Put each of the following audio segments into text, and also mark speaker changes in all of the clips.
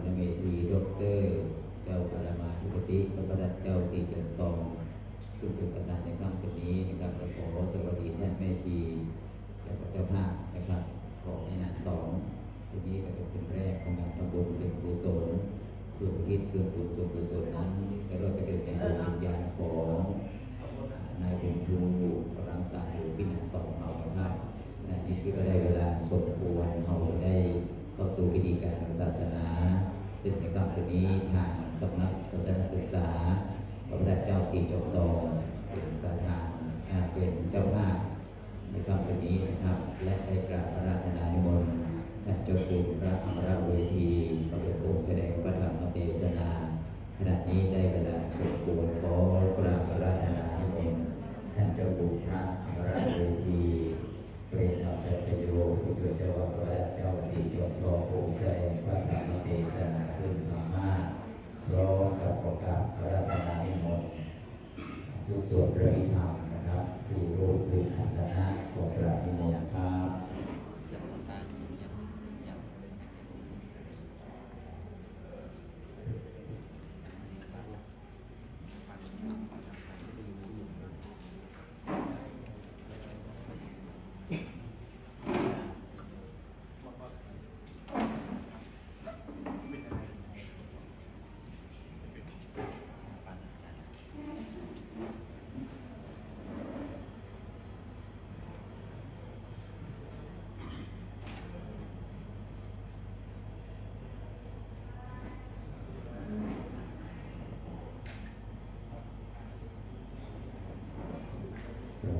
Speaker 1: ณเมธีดรเจ้าปรมาธิปติพระประดับเจ้าสีจันทองซึ่งเป็นประธานในครั้งนี้นะครับและขอสวัสดีท่านแม่ชีและเจ้าภาพนะครับของในนัดสองทีนี้ก็เป็นแรกของงานทำบุญเป็นกุศลส่วนทิศส่วนบุญส่วนกุศลนั้นจะเริ่มไปเดินในดวงวิญญาณของนายเป็นชูรังสรรค์หรือพินันต่อเราครับในนี้ที่ก็ได้เวลาสมควรเราได้เข้าสู่พิธีการทางศาสนาซึ่งในครั้งนี้ทางสำนักศาสนศึกษาพระพุทธเจ้าสีจบตองเป็นประธานเป็นเจ้าภาพในครั้งนี้นะครับและได้กราบอาราธนานิมนต์ท่านเจ้าคุณพระอมรเวทีประกอบแสดงพระธรรมเทศนาขณะนี้ได้เวลาสมควรขอกราบอาราธนานิมนต์ท่านเจ้าคุณพระอมรเวทีเป็นธรรมจัตโยผู้ช่วยเจ้าว่าพระเจ้าสีจบตองผู้แสดงพระธรรมเทศนาขึ้นมาพร้อมกับประกาศอาราธนานิมนต์ทุกส่วนพระธรรมนะครับสี่รูปคืออาสนะของพระนิมนต์ครับ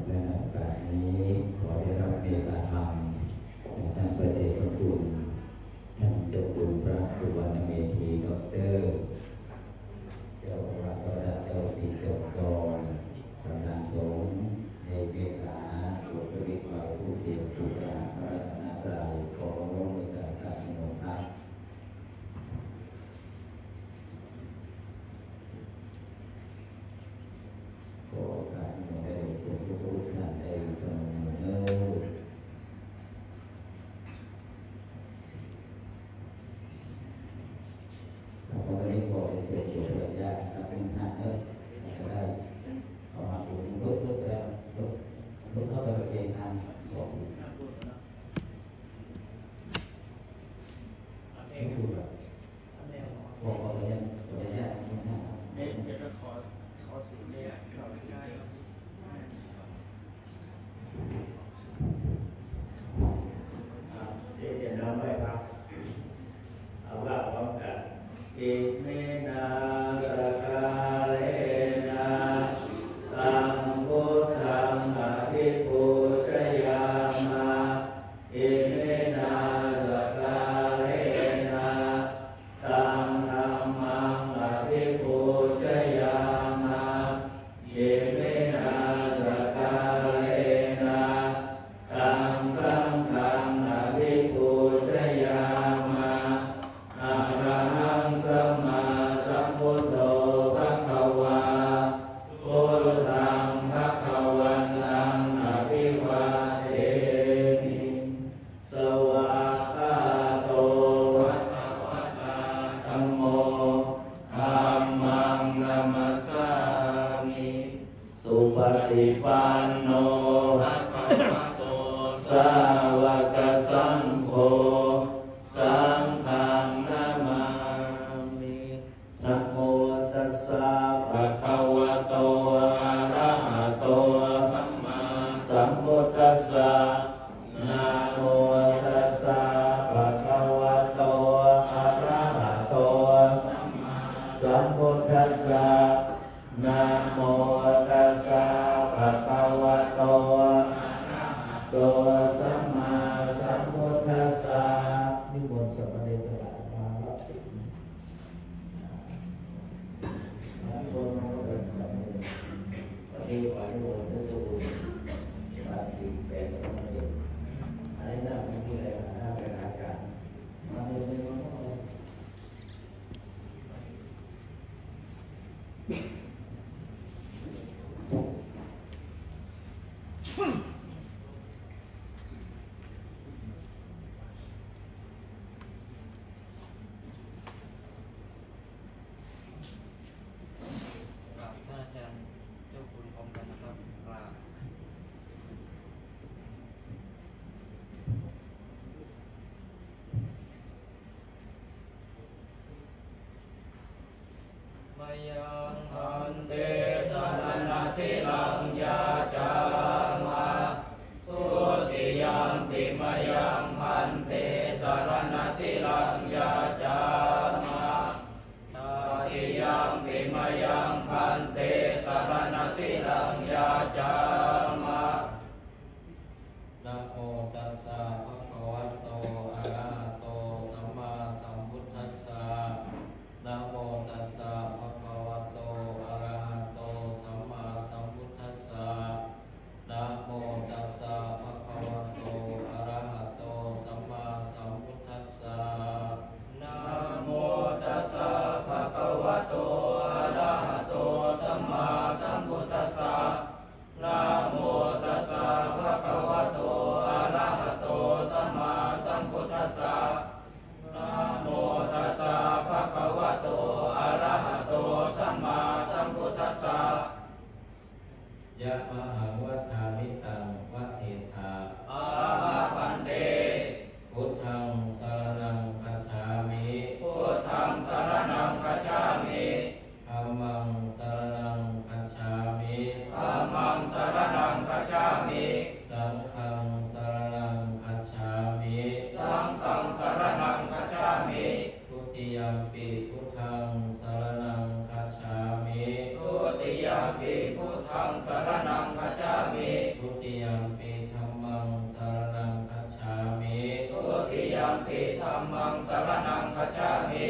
Speaker 1: และในโอกาสนี้ขอได้รับเมตตาธรรมจากท่านพระเดชพระคุณท่านเจ้าคุณพระสุวรรณเมธีดรเจ้าพระประดับเจ้าสีจบตองประธานสงฆ์ในเมตตาตัวสวิทย์ฝ่ายผู้เกี่ยวกับการพระรัตนตรัยขอร้องในการการนิมนต์ครับขอการนิมนต์ได้ทุกท่านได้ทำเนื้อแล้วก็วันนี้ขอเชิญตัวเพื่อนญาติครับทุกท่านจะได้เข้ามาดูรถแล้วรถเข้าไปประเคนทางบอกไม่ถูกหรอกบอกตัวญาติทุกท่าน
Speaker 2: เดี๋ยวก็ขอสูตรเนี่ยเราสูตรเนี่ยเดี๋ยวน้องไปครับเอาว่าพร้อมกันอิเมนาสกาเลนะตังพุทธังอภิปูชยามาอิเมนาสกาเลนะตังธัมมังอภิปูชยามาอิเมนาสกาเลนะตังสังฆังอภิปูชยามาอะระหังสัมมาสัมพุทโธภควาพุทธังภวันตังอภิวาเทมิสวากขาโตภควตาธัมโมธัมมังนัมสสามิสุปฏิปันโนภควโตสาวกสังโฆสังฆังนามามินะโมตัสสะภะคะวะโตอะระหะโตสัมมาสัมพุทธัสสะนะโมตัสสะภะคะวะโตอะระหะโตสัมมาสัมพุทธัสสะนะโมตัสสะภะคะวะโตอะระหะโตสัมมาสัมพุทธัสสะนิมนต์สามเณรทั้งหลายมารับศีลนิมนต์มาเป็นสามเณรวันนี้ขอนิมนต์ท่านเจ้าคุณรับศีลแก่สามเณรอันนี้น่าเป็นที่ไหนน่าเป็นอาการมาเรียนในวันนี้ สิลังยาจามะ
Speaker 3: นะโมตัสสะภะคะวะโตอะระหะโตสัมมาสัมพุทธัสสะนะโมตัสสะภะคะวะโตอะระหะโตสัมมาสัมพุทธัสสะนะโมตัสสะภะคะวะโตอะระหะโตสัมมาสัมพุทธัสสะ
Speaker 2: นะโมตัสสะภะคะวะโตอะระหะโตสัมมาสัมพุทธัสสะนะโมตัสสะภะคะวะโตอะระหะโตสัมมาสัมพุทธัสสะนะโมตัสสะภะคะวะโตอะระหะโตสัมมาสัมพุทธัสสะ
Speaker 3: ยะมหังวัฏฐามิตังวัฏเทธา
Speaker 2: อาภาพันเต
Speaker 3: พุทธังสรณังคัจฉามิ
Speaker 2: พุทธังสรณังคัจฉามิ
Speaker 3: ธัมมังสรณังคัจฉามิ
Speaker 2: ธัมมังสรณังคัจฉามิ
Speaker 3: สังฆังสรณังคัจฉามิ
Speaker 2: สังฆังสรณังคัจฉามิ
Speaker 3: ทุติยัมปิพุทธังสรณังคัจฉามิ
Speaker 2: ทุติยัมปิพุทธังสรณังคัจฉามิ
Speaker 3: ทุติยัมปิธัมมังสรณังคัจฉามิ
Speaker 2: ทุติยัมปิธัมมังสรณังคัจฉามิ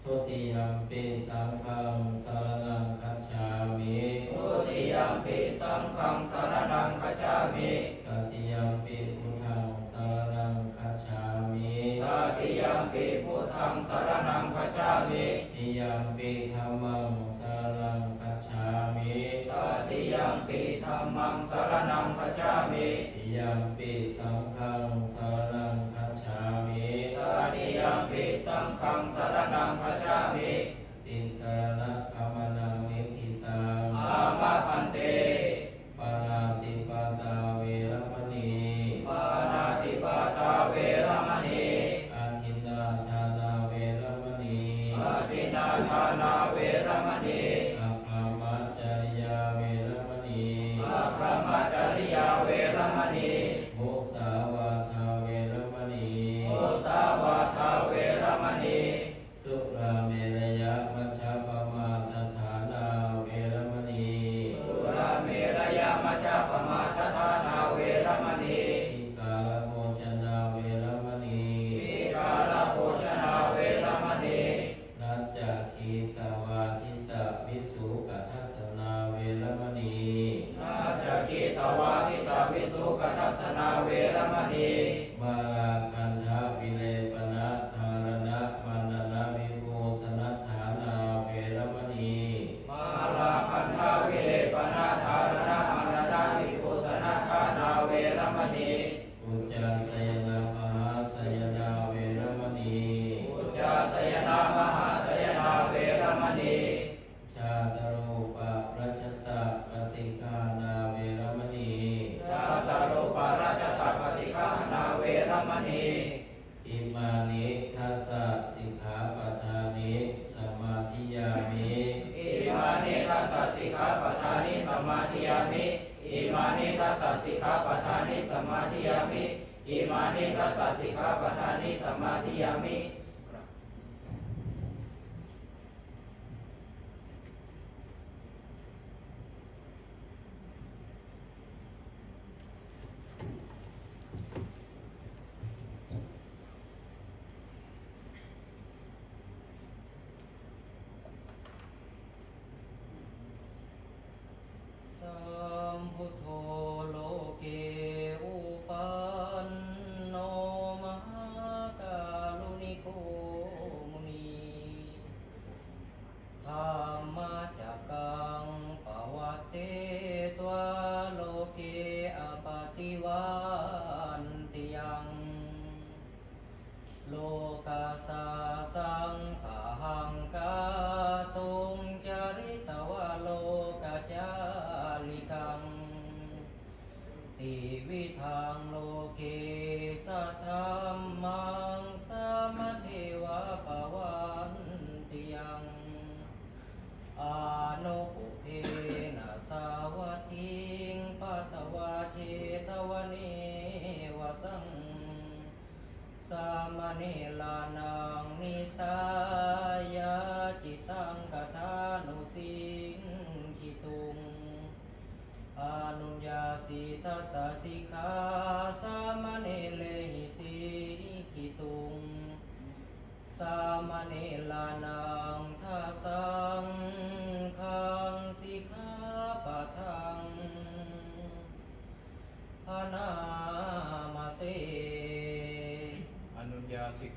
Speaker 3: ทุติยัมปิสังฆังสรณังคัจฉามิ
Speaker 2: ทุติยัมปิสังฆังสรณังคัจฉามิ
Speaker 3: ตติยัมปิพุทธังสรณังคัจฉามิ
Speaker 2: ตติยัมปิพุทธังสรณังคัจฉามิ
Speaker 3: ติยัมปิธัมมังสรณังคัจฉามิ
Speaker 2: ตติยัมปิธัมมังสรณังคัจฉามิ
Speaker 3: ติยัมปิสังฆังสรณังคัจฉามิ
Speaker 2: ตติยัมปิสังฆังสรณังคัจฉามิ
Speaker 3: ติสรณะคัมมนังนิธิตัง
Speaker 2: อาภาพันเต
Speaker 3: ปานาติปาตาเวรมณี
Speaker 2: ปานาติปาตาเวรมณี
Speaker 3: อาทินนาทานาเวรมณี
Speaker 2: อาทินนาทานาเวรมณี
Speaker 3: อาภามัจจริยาเวรมณี
Speaker 2: อาภามัจจริยาเวรมณี
Speaker 3: มุสาวาทาเวรมณี
Speaker 2: มุสาวาทาเวรมณี
Speaker 3: สุราเมรยะมัชฌปมาทฐานาเวรมณี
Speaker 2: สุราเมรยมัชฌปมาทฐานาเวรมณี
Speaker 3: อิกาลโภชนาเวรมณี
Speaker 2: อิกาลโภชนาเวรมณี
Speaker 3: นัจจคีตวาทิตะวิสุกัทัสสนาเวรมณี
Speaker 2: นาจกิตวาทิตาวิสุกัทัสสนาเวรมณี
Speaker 3: มาราคันธาวิเลปนะธารณะมานนะวิภูสนัฏฐานาเวรมณี
Speaker 2: มาราคันธาวิเลปนะธารณะมานนะวิภูสนัฏฐานาเวรมณี
Speaker 3: อุจจาสยนามหาสยนาเวรมณี
Speaker 2: อุจจาสยนามหาสยนาเวรมณี
Speaker 3: ชาตรูปะรัชตะปฏิฆานาเวรมณี
Speaker 2: ชาตารุปาราชตปฏิฆานาเวรมณี
Speaker 3: อิมานิทัสสะสิกขาปทานิสมาธิยามิ
Speaker 2: อิมานิทัสสะสิกขาปทานิสมาธิยามิอิมานิทัสสะสิกขาปทานิสมาธิยามิอิมานิทัสสะสิกขาปทานิสมาธิยามิ
Speaker 4: สัมพุทโธโลเกอุปันโนมหากาลุนิโกมุนีธัมมาจักกังปวัตเตตวะโลเกอปฏิวันติยังโลกัสสะสังขังกาตุงจริตวะโลกัจจาลิกังติวิทังโลเกสัทธัมมังสมเทวะปวันติยังอานุปุเพนะสาวัตถิงปัตตวาเจตวเนวสังสามเณรนังนิสายาจิตังกทานุสิงขิตุง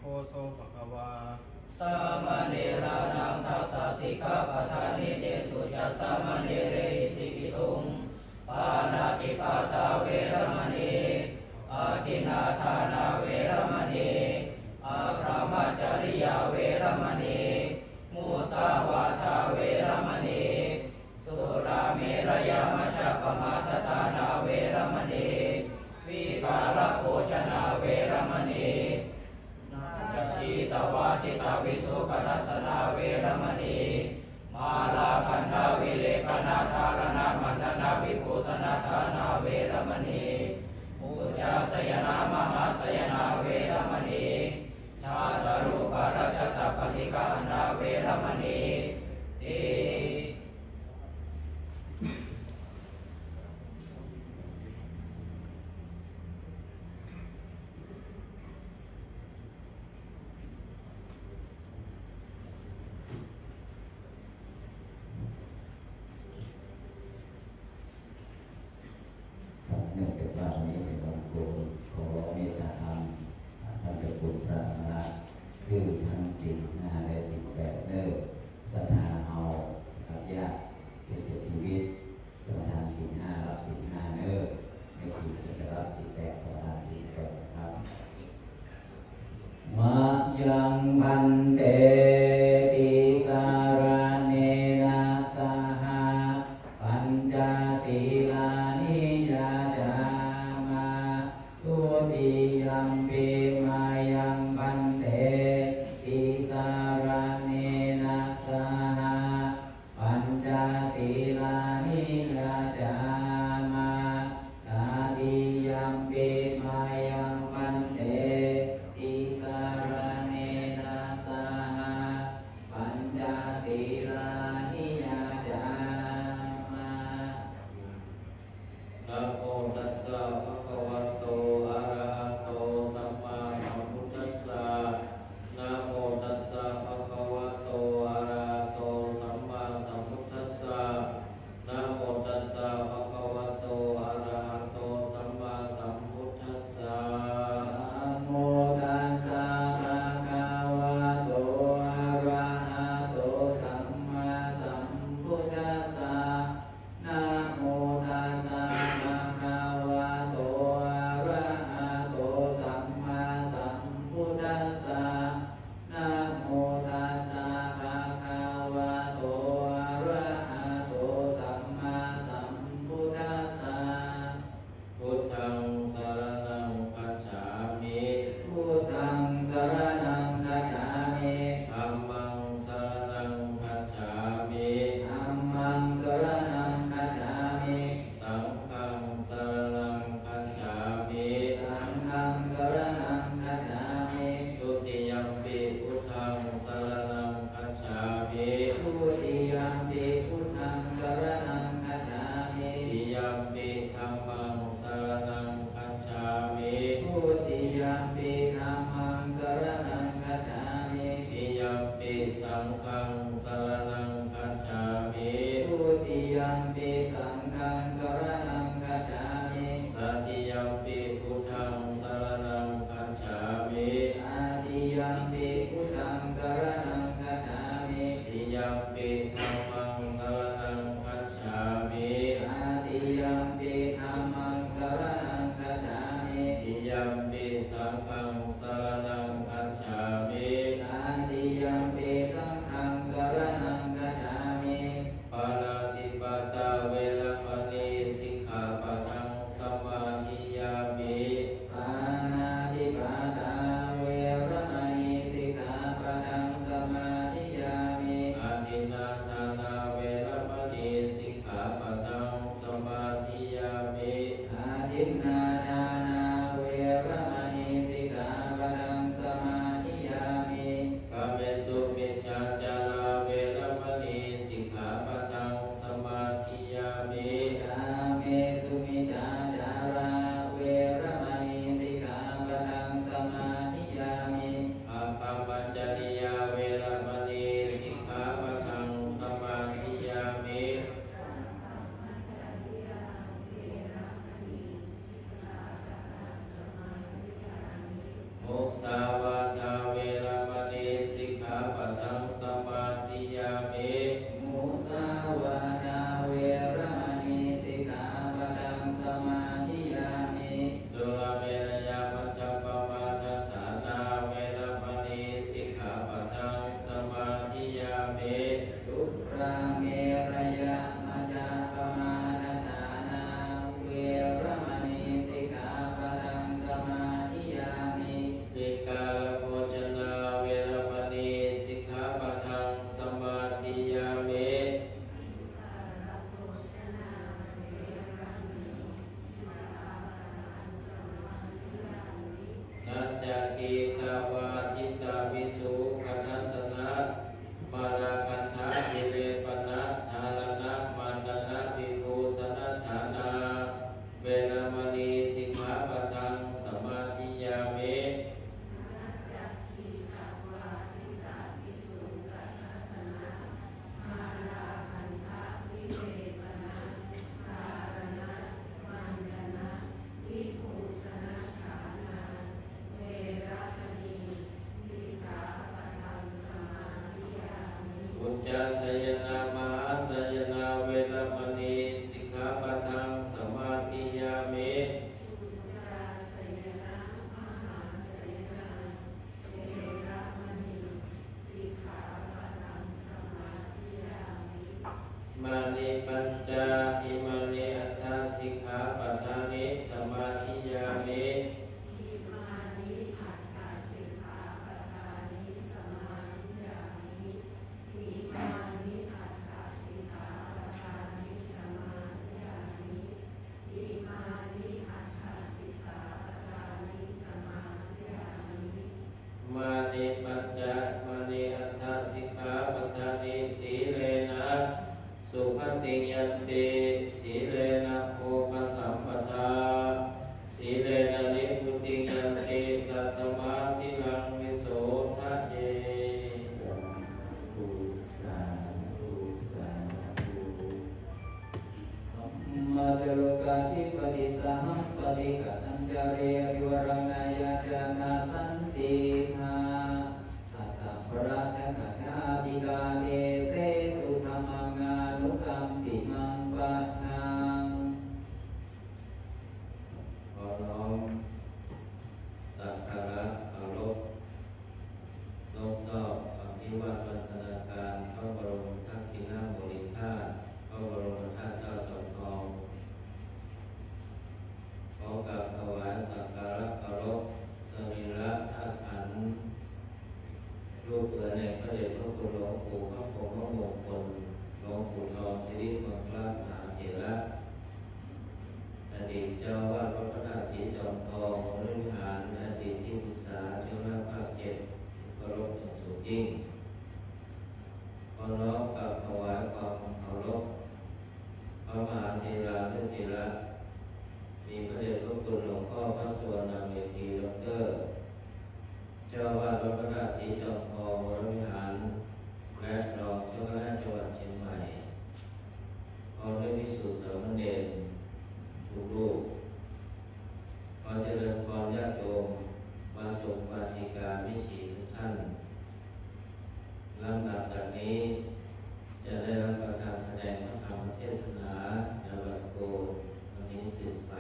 Speaker 3: โสภะคะวา
Speaker 4: สามเณรานังทัสสะสิกขาปะทานิเตสุจัสสามเณเรหิสิกิตุงปานาติปาตาเวรมณีอาทินนาทานาเวรมณีอาพรหมจริยาเวรมณีมุสาวาทาเวรมณีสุราเมรยมัชฌัปปมาทฐานาเวรมณีวิกาลโภชนาเวรมณีจักขีตวาทิตาวิสุขทัสสนาเวรมณีมาลาคันธาวิเลปนาธารณมันดนาวิปุสนาธานาเวรมณีอุจาสยนามหาสยนาเวรมณีชาตรูปราชตปฏิกานาเวรมณีติ
Speaker 1: เนื่องจากว่าวันนี้เป็นวันโกนขอเมตตาธรรมท่านเจ้าคุณพระมหาคือทั้งศีล5และศีล8เนิ่ศรัทธาเฮากับญาติเป็นชีวิตสมทานศีล5รับศีล5เนิ่ไม่ขีดจะรับศีล8สมทานศีล8ครับมะยังพันเตติสารเนนะสหะปัญจศีลานิยาจามาทุติยัมปิมายังพันเตติสารเนนะสหะปัญจศีลานิยาจามาตาติยัมปิมายังพันเตติสารเนนะสหะปัญจศีลานิยาจามา
Speaker 3: นะโมตัสสะภะคะวะโตอะระหะโตสัมมาสัมพุทธัสสะนะโมตัสสะภะคะวะโตอะระหะโตสัมมาสัมพุทธัสสะนะโมตัสสะภะคะวะโตอะระหะโตสัมมาสัมพุทธัสสะ
Speaker 1: นะโมตัสสะภะคะวะโตอะระหะโตสัมมาสัมพุทธัสสะนะโมตัสสะภะคะวะโตอะระหะโตสัมมาสัมพุทธัสสะนะโมตัสสะภะคะวะโตอะระหะโตสัมมาสัมพุทธัสสะ
Speaker 3: พุทธังสรณังคัจฉามิ
Speaker 1: พุทธังสรณังคัจฉามิ
Speaker 3: ธัมมังสรณังคัจฉามิ
Speaker 1: ธัมมังสรณังคัจฉามิ
Speaker 3: สังฆังสรณังคัจฉามิ
Speaker 1: สังฆังสรณังคัจฉามิ
Speaker 3: ทุติยัมปิพุทธังสรณังคัจฉามิ
Speaker 1: ทุติยัมปิพุทธังสรณังคัจฉามิ
Speaker 3: ติยัมปิธัมมังสรณังคัจฉามิ
Speaker 1: ทุติยัมปิธัมมังสรณังคัจฉามิ
Speaker 3: ติยัมปิสังฆังสรณังคัจฉามิ
Speaker 1: ทุติยัมปิสังฆังสรณังคัจฉามิ
Speaker 3: ตติยัมปิพุทธังสรณังคัจฉามิ
Speaker 1: อาติยัมปิพุทธังสรณังคัจฉามิ
Speaker 3: ติยัมปิธัมมังสรณังคัจฉามิ
Speaker 1: อาติยัมปิธัมมังสรณังคัจฉามิ
Speaker 3: ติยัมปิสังฆังสรณังคัจฉามิ
Speaker 1: อาติยัมปิสังฆังสรณังคัจฉามิ
Speaker 3: ปาราติปตาเวรมณี ยันติสีเลนะโภคสัมปทาสีเลนะนิพพุติยันติตัสมาชิลังวิโสทะเย
Speaker 1: สาธุสาธุสาธุมาเตโลกาธิปฏิสัมปติกัตัญจาเรวิวรังนายาจานาสันติหาสัตตปราทะกัจจาติกาเนเสตุธรรมังานุกัมปิมังปัจฉัง
Speaker 3: ขอน้อมสักการะเคารพนอบน้อมอภิวาทวันธนาการพระบรมทักษิณบริธาตุพระบรมธาตุเจ้าจอมทองขอกราบถวายสักการะเคารพสรีระธาตุขันธ์รูปเปือนในพระเดชพระคุณหลวงปู่พระพรหมมงคลหลวงปู่ทองสิริมังคลมหาเถระอดีตเจ้าวาดวัดพระธาตุศรีจอมทองวรวิหารอดีตที่ปรึกษาเจ้าหน้าภาค7เคารพอย่างสูงยิ่งขอน้อมกราบถวายความเคารพพระมหาเถระนุเถระมีพระเดชพระคุณหลวงพ่อพระสุวรรณเมธีดอกเตอร์เจ้าอาวาสวัดพระธาตุศรีจอมทองวรวิหารและรองเจ้าคณะจังหวัดเชียงใหม่พร้อมด้วยภิกษุสามเณรทุกรูปขอเจริญพรญาติโยมมาสุขมาสิกามิชีทุกท่านลำดับจากนี้จะได้รับประทานแสดงพระธรรมเทศนาในวันโกนวันนี้สืบไป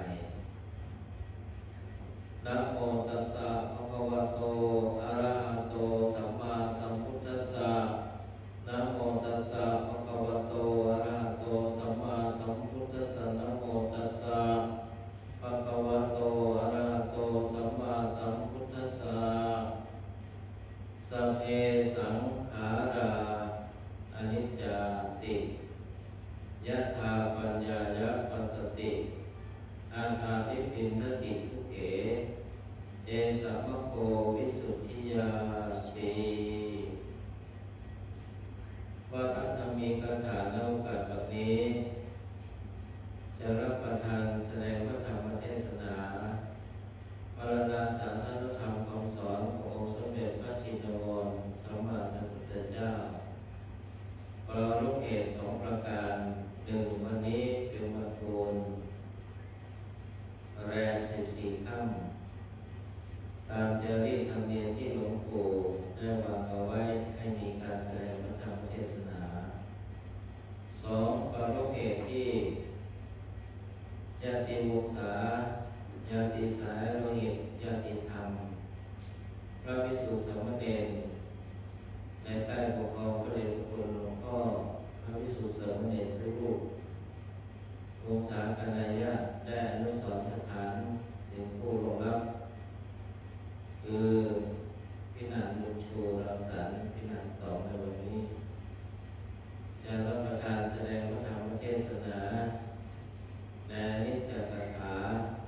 Speaker 3: นะโมตัสสะภะคะวะโตอะระหะโตสัมมาสัมพุทธัสสะนะโมตัสสะภะคะวะโตอะระหะโตสัมมาสัมพุทธัสสะนะโมตัสสะภะคะวะโตอะระหะโตสัมมาสัมพุทธัสสะสัพเพสังขาราอนิจจาติยัตถาปัญญายะปัสสติอาคานิปินทติทุเขเอสัมมโควิสุทธิยาติว่าพระธรรมีคาถาในโอกาสแบบนี้จะรับประทานแสดงพระธรรมเทศนาปรณาสาธารธรรมคำสอนขององค์สมเด็จพระชินวรสัมมาสัมพุทธเจ้าปรารภเหตุ2ประการหนึ่งวันนี้เป็นวันโกนแรม14 ค่ำตามจารีตธรรมเนียมที่หลวงปู่ได้วางเอาไว้ให้มีการแสดงพระธรรมเทศนา2ปรารภเหตุที่ญาติวงศาญาติสายโลหิตญาติธรรมพระภิกษุสามเณรในใต้ปกครองพระเดชพระคุณหลวงพ่อพระภิกษุสามเณรทุกรูปวงศาคณาญาติได้อนุสรณ์สถานสิ่งผู้ลงรับคือพินันบุญชูรังสรรค์พินันต่อในวันนี้จะรับประทานแสดงพระธรรมเทศนาในนิจจกถา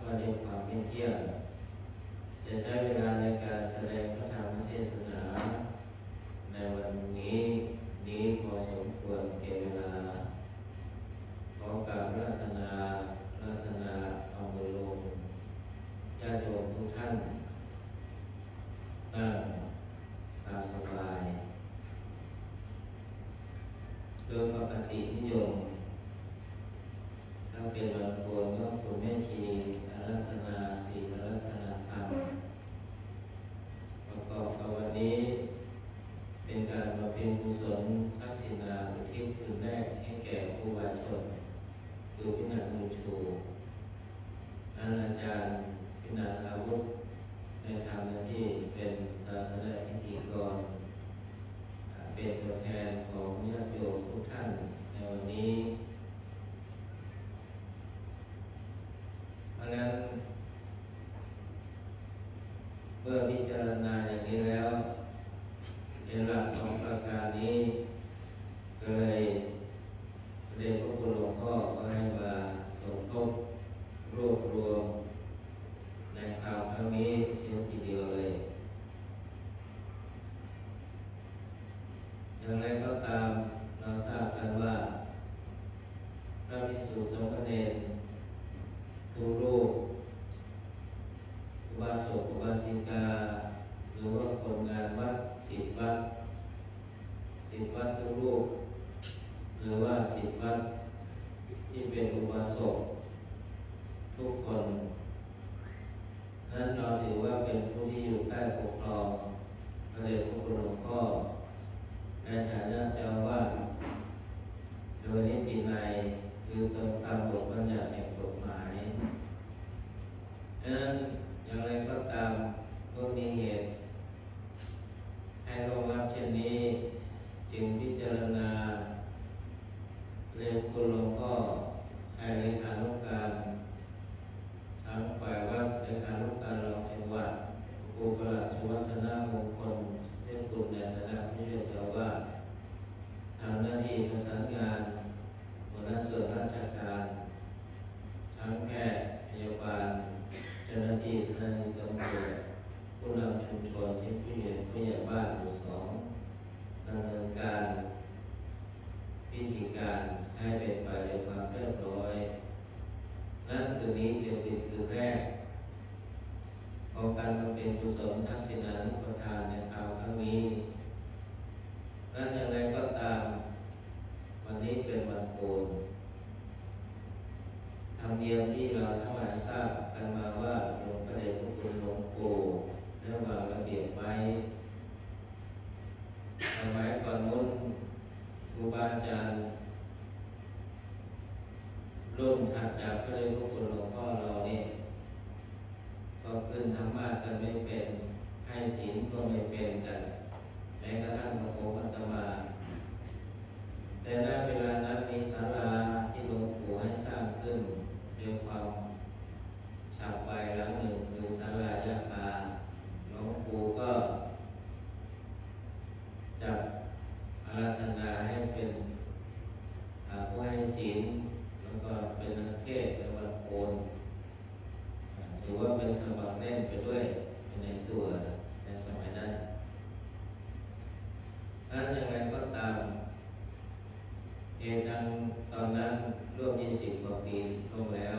Speaker 3: ว่าด้วยความไม่เที่ยงจะใช้เวลาในการแสดงพระธรรมเทศนาในวันนี้พอสมควรแก่เวลาขอการรัตนาเอามือลงญาติโยมทุกท่านนั่งตามสบายโดยปกตินิยมถ้าเป็นวันโกนก็คุณแม่ชีอารัธนาศีลอารัธนาธรรมประกอบกับวันนี้เป็นการบำเพ็ญกุศลทักษิณาอุทิศคืนแรกให้แก่ครูบาชนคือพินันบุญชูอาจารย์พินันอาวุธได้ทำหน้าที่เป็นศาสนพิธีกรเป็นตัวแทนของญาติโยมทุกท่านในวันนี้เพราะนั้นเมื่อพิจารณาอย่างนี้แล้วเป็นหลัก2ประการนี้เลยเรียนพระคุณหลวงพ่อก็ให้มาสมทบรวบรวมในคราวครั้งนี้เสียทีเดียวเลยอย่างไรก็ตามเราทราบกันว่า พระภิกษุสามเณรทุกรูปอุบาสกอุบาสิกาหรือว่าคนงานวัด10 วัด10 วัดทุกรูปหรือว่า10 วัดที่เป็นอุบาสกทุกคนนั้นเราถือว่าเป็นผู้ที่อยู่ใต้ปกครองพระเดชพระคุณหลวงพ่อในฐานะเจ้าอาวาสโดยนิตินัยคือตามบทบัญญัติแห่งกฎหมายดังนั้นอย่างไรก็ตามเมื่อมีเหตุให้รองรับเช่นนี้จึงพิจารณาเรียนคุณหลวงพ่อให้เลขานุการทั้งฝ่ายวัดเลขานุการรองจังหวัดครูประหลัดสุวัฒนมงคลเจ้าคุณในฐานะผู้ช่วยเจ้าอาวาสทำหน้าที่ประสานงานหัวหน้าส่วนราชการทั้งแพทย์พยาบาลเจ้าหน้าที่สถานีตำรวจผู้นำชุมชนที่ผู้ใหญ่บ้านหมู่2ดำเนินการพิธีการให้เป็นไปด้วยความเรียบร้อยนั่นคือนี้จึงเป็นคือแรกของการบำเพ็ญกุศลทักษิณานุปทานในคราวครั้งนี้นั่นอย่างไรก็ตามวันนี้เป็นวันโกนธรรมเนียมที่เราทั้งหลายทราบกันมาว่าหลวงพระเดชพระคุณหลวงปู่ได้วางระเบียบไว้สมัยก่อนนู้นครูบาอาจารย์รุ่นถัดจากพระเดชพระคุณหลวงพ่อเราเนี่ยก็ขึ้นธรรมะกันไม่เป็นให้ศีลก็ไม่เป็นกันแม้กระทั่งพระโคปัตตมาแต่ณเวลานั้นมีศาลาที่หลวงปู่ให้สร้างขึ้นด้วยความฉับไวหลังหนึ่งคือศาลายะคาหลวงปู่ก็จัดอาราธนาให้เป็นผู้ให้ศีลแล้วก็เป็นนักเทศน์ในวันโกนถือว่าเป็นสมัครเล่นไปด้วยในตัวในสมัยนั้นนั้นอย่างไรก็ตามเหตุนั้นตอนนั้นร่วม20 กว่าปีลงแล้ว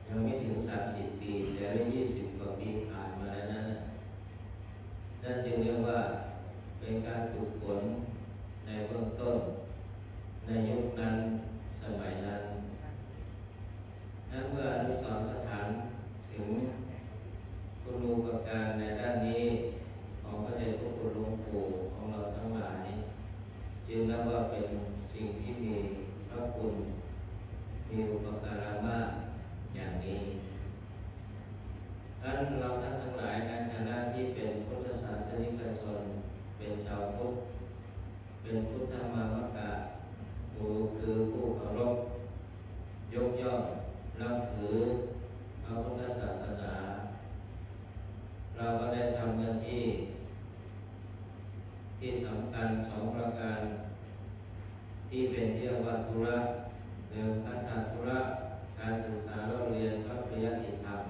Speaker 3: ยังไม่ถึง30 ปีแต่ได้20 กว่าปีผ่านมาแล้วนั้นนั่นจึงเรียกว่าเป็นการฝึกฝนในเบื้องต้นในยุคนั้นสมัยนั้นเมื่ออนุสรณ์สถานถึงคุณูปการในด้านนี้ของพระเดชพระคุณหลวงปู่ของเราทั้งหลายจึงนับว่าเป็นสิ่งที่มีพระคุณมีอุปการะมากอย่างนี้ดังนั้นเราท่านทั้งหลายในฐานะที่เป็นพุทธศาสนิกชนเป็นชาวพุทธเป็นพุทธมามกะคือผู้เคารพยกย่องนับถือพระพุทธศาสนาเราก็ได้ทำหน้าที่สำคัญ2 ประการที่เป็นที่เรียกว่าธุระ1 คัตถาธุระการศึกษาเรียนพระปริยัติธรรม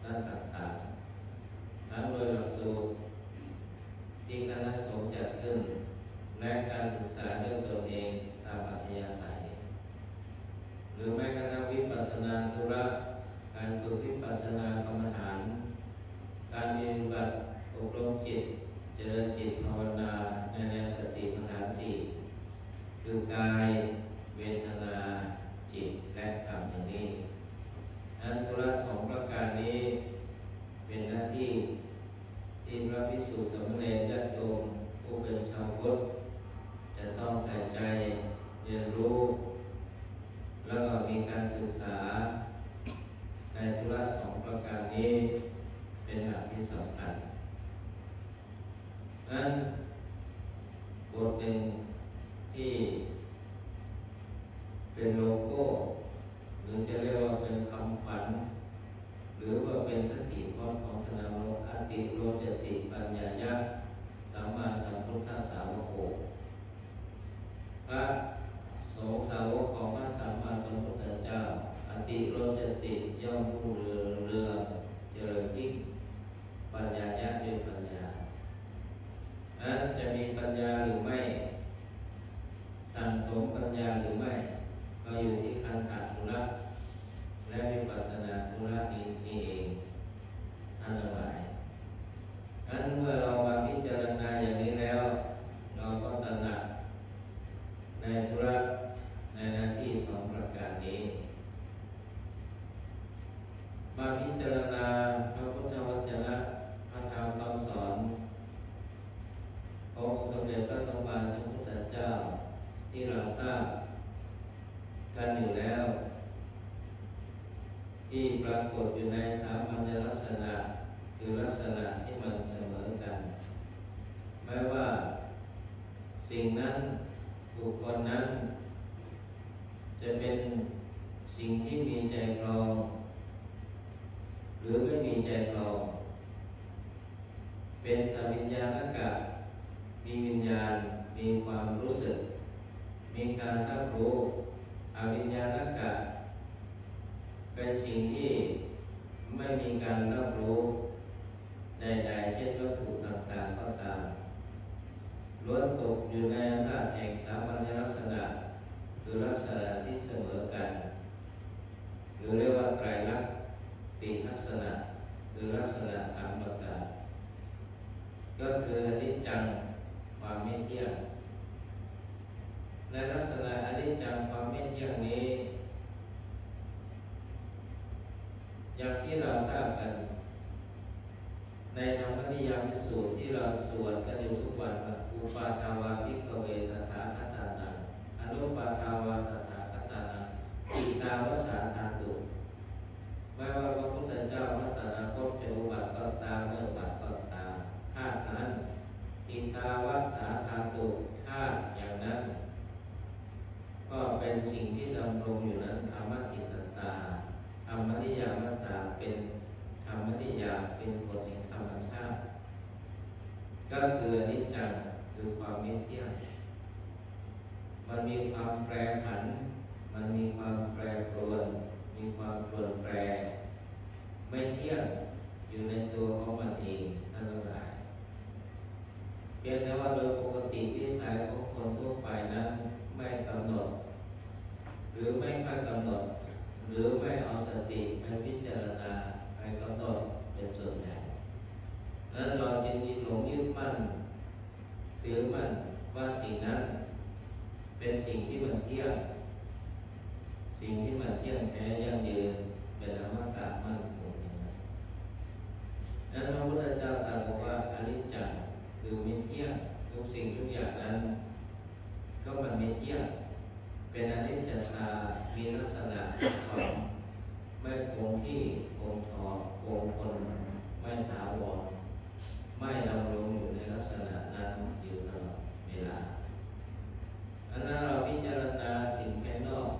Speaker 3: ด้านต่างๆทั้งโดยหลักสูตรที่คณะสงฆ์จัดขึ้นและการศึกษาด้วยตนเองตามอัธยาศัยหรือแม้กระทั่งวิปัสสนาธุระการฝึกวิปัสสนากรรมฐานการปฏิบัติอบรมจิตเจริญจิตภาวนาในแนวสติปัฏฐาน4คือกายเวทนาจิตและธรรมอย่างนี้นั้นธุระ2 ประการนี้เป็นหน้าที่ที่พระภิกษุสามเณรญาติโยมผู้เป็นชาวพุทธจะต้องใส่ใจเรียนรู้แล้วก็มีการศึกษาในธุระ2 ประการนี้เป็นหลักที่สำคัญนั้นบทหนึ่งที่เป็นโลโก้หรือจะเรียกว่าเป็นคำขวัญหรือว่าเป็นคติพจน์ของสนามโลกอติโลจติปัญญายะสัมมาสัมพุทธสาวกพระสงฆ์สาวกของพระสัมมาสัมพุทธเจ้าอติโลจติย่อมรุ่งเรืองเจริญยิ่งปัญญายะด้วยปัญญานั้นจะมีปัญญาหรือไม่สั่งสมปัญญาหรือไม่ พิจารณาพระพุทธวจนะพระธรรมคำสอนขององค์สมเด็จพระสัมมาสัมพุทธเจ้าที่เราทราบกันอยู่แล้วที่ปรากฏอยู่ในสามัญลักษณะคือลักษณะที่มันเสมอกันไม่ว่าสิ่งนั้นบุคคลนั้นจะเป็นสิ่งที่มีใจครองหรือไม่มีใจครองเป็นสัมวิญญาณกะมีวิญญาณมีความรู้สึกมีการรับรู้อวิญญาณกะเป็นสิ่งที่ไม่มีการรับรู้ใดๆเช่นวัตถุต่างๆก็ตามล้วนตกอยู่ในอำนาจแห่งสามัญลักษณะคือลักษณะที่เสมอกันหรือเรียกว่าไตรลักษณ์ติลักษณะคือลักษณะสามประการก็คืออนิจจังความไม่เที่ยงในลักษณะอนิจจังความไม่เที่ยงนี้อย่างที่เราทราบกันในธรรมนิยามวิสูตรที่เราสวดกันอยู่ทุกวันอุปาทาวาภิกขเวตถาคตานังอนุปาทาวาตถาคตานังอิตาวสาธาตุไม่ว่าพระพุทธเจ้ามัตตนาคตจะอุบัติก็ตามเมื่ออุบัติก็ตามธาตุนั้นอิตาวสาธาตุธาตุอย่างนั้นก็เป็นสิ่งที่ดำรงอยู่นั้นธรรมกิตตาธรรมนิยามตาเป็นธรรมนิยามเป็นกฎแห่งธรรมชาติก็คืออนิจจังคือความไม่เที่ยงมันมีความแปรผันมันมีความแปรปรวนมีความเปลี่ยนแปลงไม่เที่ยงอยู่ในตัวของมันเองทั้งหลายเพียงแต่ว่าโดยปกติวิสัยของคนทั่วไปนั้นไม่กำหนดหรือไม่ค่อยกำหนดหรือไม่เอาสติไปพิจารณาไปกำหนดเป็นส่วนใหญ่นั้นเราจึงหลงยึดมั่นถือมั่นว่าสิ่งนั้นเป็นสิ่งที่มันเที่ยงสิ่งที่มันเที่ยงแท้ยั่งยืนเป็นอมตะมั่นคงนั้นพระพุทธเจ้าตรัสบอกว่าอนิจจังคือไม่เที่ยงทุกสิ่งทุกอย่างนั้นก็มันไม่เที่ยงเป็นอนิจจตามีลักษณะของไม่คงที่คงทอคงทนไม่ถาวรไม่ดำรงอยู่ในลักษณะนั้นอยู่ตลอดเวลาอันนั้นเราพิจารณาสิ่งภายนอก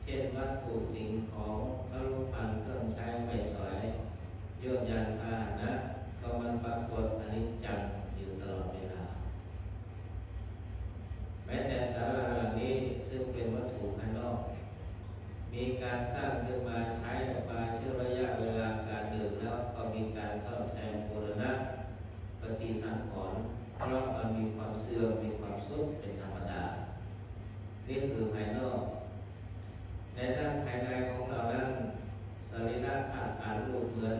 Speaker 3: เช่นวัตถุสิ่งของคารุภัณฑ์เครื่องใช้ไม่สอยยศยานพาหนะก็มันปรากฏอนิจจังอยู่ตลอดเวลาแม้แต่ศาลาหลังนี้ซึ่งเป็นวัตถุภายนอกมีการสร้างขึ้นมาใช้ออกมาชั่วระยะเวลาการเดินแล้วก็มีการซ่อมแซมบูรณะปฏิสังขรณ์เพราะมันมีความเสื่อมมีความทรุดเป็นธรรมดานี่คือภายนอกในด้านภายในของเรานั้นสรีระธาตุขันธ์รูปเหมือน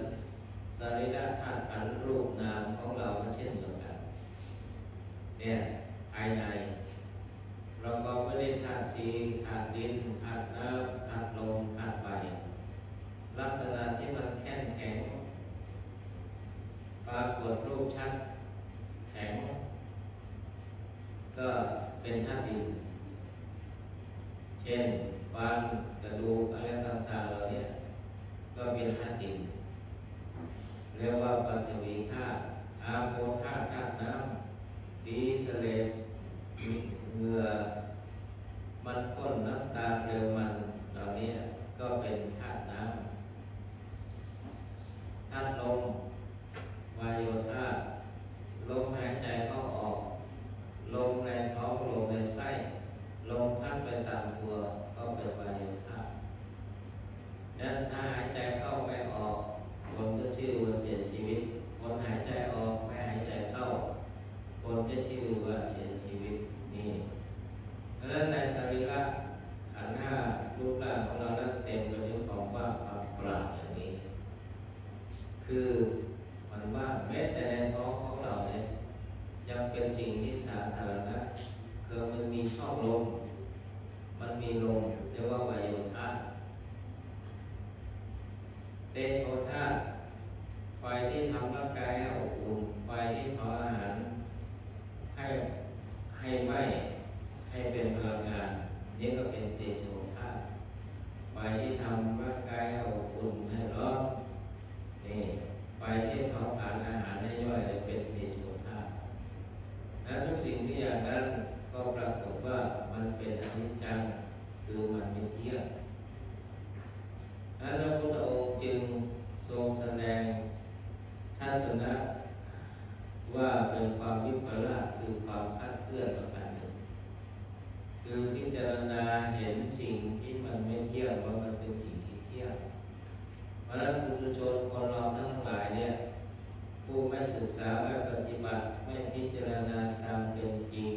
Speaker 3: สรีระธาตุขันธ์รูปนามของเราก็เช่นเดียวกันเนี่ยภายในเราก็ไม่ได้ธาตุสีธาตุดินธาตุน้ำธาตุลมธาตุไฟลักษณะที่มันแข็งแข็งปรากฏรูปชัดแข็งก็เป็นธาตุดินเช่นฟันกระดูกอะไรต่างๆเหล่านี้ก็เป็นธาตุดินเรียกว่าปัจวีธาตุอาโปธาตุธาตุน้ำดีเสลดเหงื่อมันข้นน้ำตาเปลวมันเหล่านี้ก็เป็นธาตุน้ำธาตุลมวายโยธาลมหายใจเข้าออกลมในท้องลมในไส้ลมพัดไปตามตัวก็เป็นวายโยธานั้นถ้าหายใจเข้าไม่ออกคนก็ชื่อว่าเสียชีวิตคนหายใจออกไม่หายใจเข้าคนก็ชื่อว่าเสียชีวิตนี่ดังนั้นในสรีระขันธ์ห้ารูปร่างของเรานั้นเต็มไปด้วยของว่างความเปล่าอย่างนี้คือมันว่างแม้แต่ในท้องของเราเนี่ยยังเป็นสิ่งที่สาธารณะคือมันมีช่องลมมันมีลมเรียกว่าวายโยธา เตโชธาตุไฟที่ทำร่างกายให้อบอุ่นไฟที่เผาอาหารให้ไหม้ให้เป็นพลังงานนี่ก็เป็นเตโชธาตุไฟที่ทำร่างกายให้อบอุ่นให้ร้อนนี่ไฟที่เผาผลาญอาหารให้ย่อยเป็นเตโชธาตุและทุกสิ่งที่อย่างนั้นก็ปรากฏว่ามันเป็นอนิจจังคือมันไม่เที่ยงและพระพุทธองค์จึงทรงแสดงทัศนะว่าเป็นความวิปลาสคือความคลาดเคลื่อนประการหนึ่งคือพิจารณาเห็นสิ่งที่มันไม่เที่ยงว่ามันเป็นสิ่งที่เที่ยงเพราะฉะนั้นปุถุชนคนเราทั้งหลายเนี่ยผู้ไม่ศึกษาไม่ปฏิบัติไม่พิจารณาตามเป็นจริง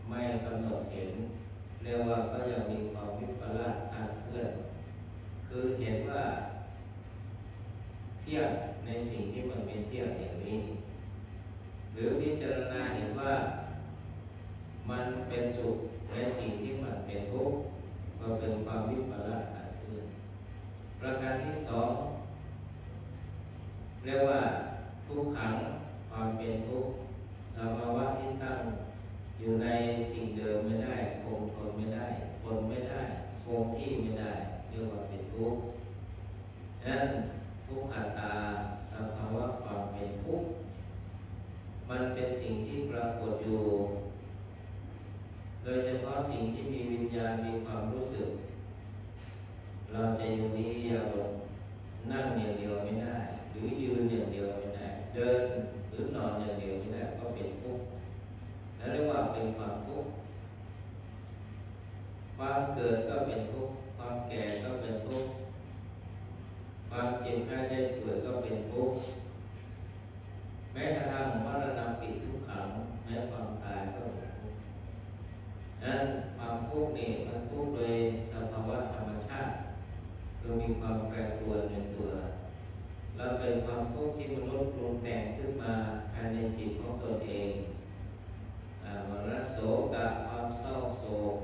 Speaker 3: ไม่กำหนดเห็นเรียกว่าก็ยังมีความวิปลาสคลาดเคลื่อนคือเห็นว่าเที่ยงในสิ่งที่มันเป็นเที่ยงอย่างนี้หรือพิจารณาเห็นว่ามันเป็นสุขในสิ่งที่มันเป็นทุกข์ก็เป็นความวิปลาสคลาดเคลื่อนประการที่สองเรียกว่าทุกขังความเป็นทุกข์สภาวะที่ตั้งอยู่ในสิ่งเดิมไม่ได้คงทนไม่ได้ทนไม่ได้คงที่ไม่ได้เรียกว่าเป็นทุกข์นั้นทุกขตาสภาวะความเป็นทุกข์มันเป็นสิ่งที่ปรากฏอยู่โดยเฉพาะสิ่งที่มีวิญญาณมีความรู้สึกเราจะอยู่นี้อย่านั่งอย่างเดียวไม่ได้หรือยืนอย่างเดียวไม่ได้เดินหรือนอนอย่างเดียวไม่ได้ก็เป็นทุกข์และเรียกว่าเป็นความทุกข์ความเกิดก็เป็นทุกข์ความแก่ก็เป็นทุกข์ความเจ็บไข้ได้ป่วยก็เป็นทุกข์แม้กระทั่งมรณะปิทุกขังแม้ความตายก็เป็นทุกข์นั้นความทุกข์นี่มันทุกข์โดยสภาวะธรรมชาติคือมีความแปรปรวนในตัวเราเป็นความทุกข์ที่มนุษย์ปรุงแต่งขึ้นมาภายในจิตของตนเองมรโสกะความเศร้าโศก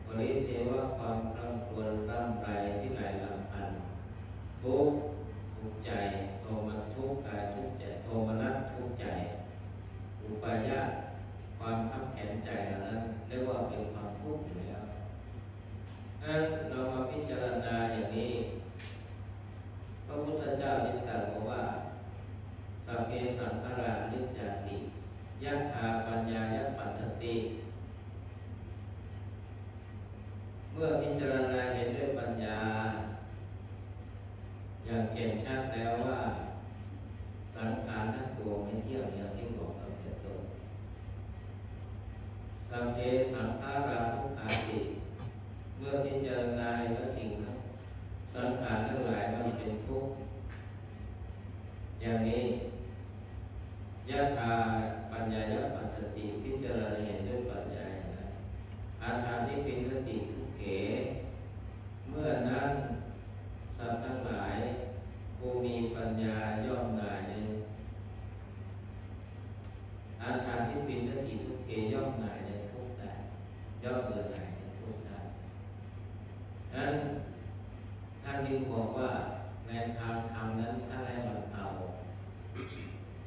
Speaker 3: ปริเทวะความคร่ำครวญร่ำไรที่ไหลลำพันทุกข์ทุกข์ใจโทมนัสทุกข์กายทุกข์ใจโทมนัสทุกข์ใจอุปายาตความขับแข็งใจเหล่านั้นเรียกว่าเป็นความทุกข์อยู่แล้วนั้นเรามาพิจารณาอย่างนี้พระพุทธเจ้าจึงตรัสบอกว่าสัพเพสังขารานิจจติยัตถาปัญญายปัสสติเมื่อพิจารณาเห็นด้วยปัญญาอย่างแจ่มชัดแล้วว่าสังขารทั้งปวงไม่เที่ยงอย่างที่บอกตั้งแต่ต้นสัพเพสังขาราทุกขาติเมื่อพิจารณาเห็นว่าสิ่งทั้งสังขารทั้งหลายมันเป็นทุกข์อย่างนี้ยะถาปัญญายปัสสติพิจารณาเห็นด้วยปัญญาอาถานิพินติทุกเขเมื่อนั้นสัตว์ทั้งหลายผู้มีปัญญาย่อมหน่ายในอาถานิพินติทุกเขย่อมหน่ายในทุกข์ได้ย่อมเบื่อหน่ายในทุกข์ได้นั้นท่านจึงบอกว่าในทางธรรมนั้นถ้าให้บรรเทา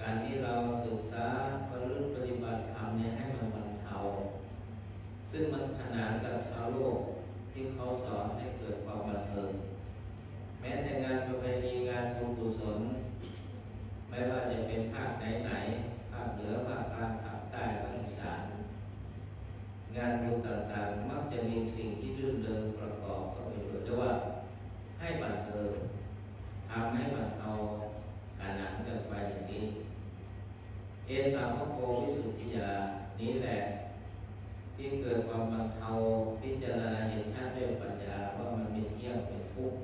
Speaker 3: การที่เราศึกษาปฏิบัติธรรมเนี่ยให้มันบรรเทาซึ่งมันขนานกับชาวโลกที่เขาสอนให้เกิดความบันเทิงแม้แต่งานประเพณีงานบุญกุศลไม่ว่าจะเป็นภาคไหนภาคเหนือภาคกลางภาคใต้ภาคอีสานงานบุญต่างๆมักจะมีสิ่งที่รื่นเริงประกอบก็เป็นโดยว่าให้บันเทิงทำให้บรรเทาขนานกันไปอย่างนี้เอสาวโควิสุทธิยานี้แหละที่เกิดความบรรเทาพิจารณาเห็นชัดด้วยปัญญาว่ามันไม่เที่ยงเป็นทุกข์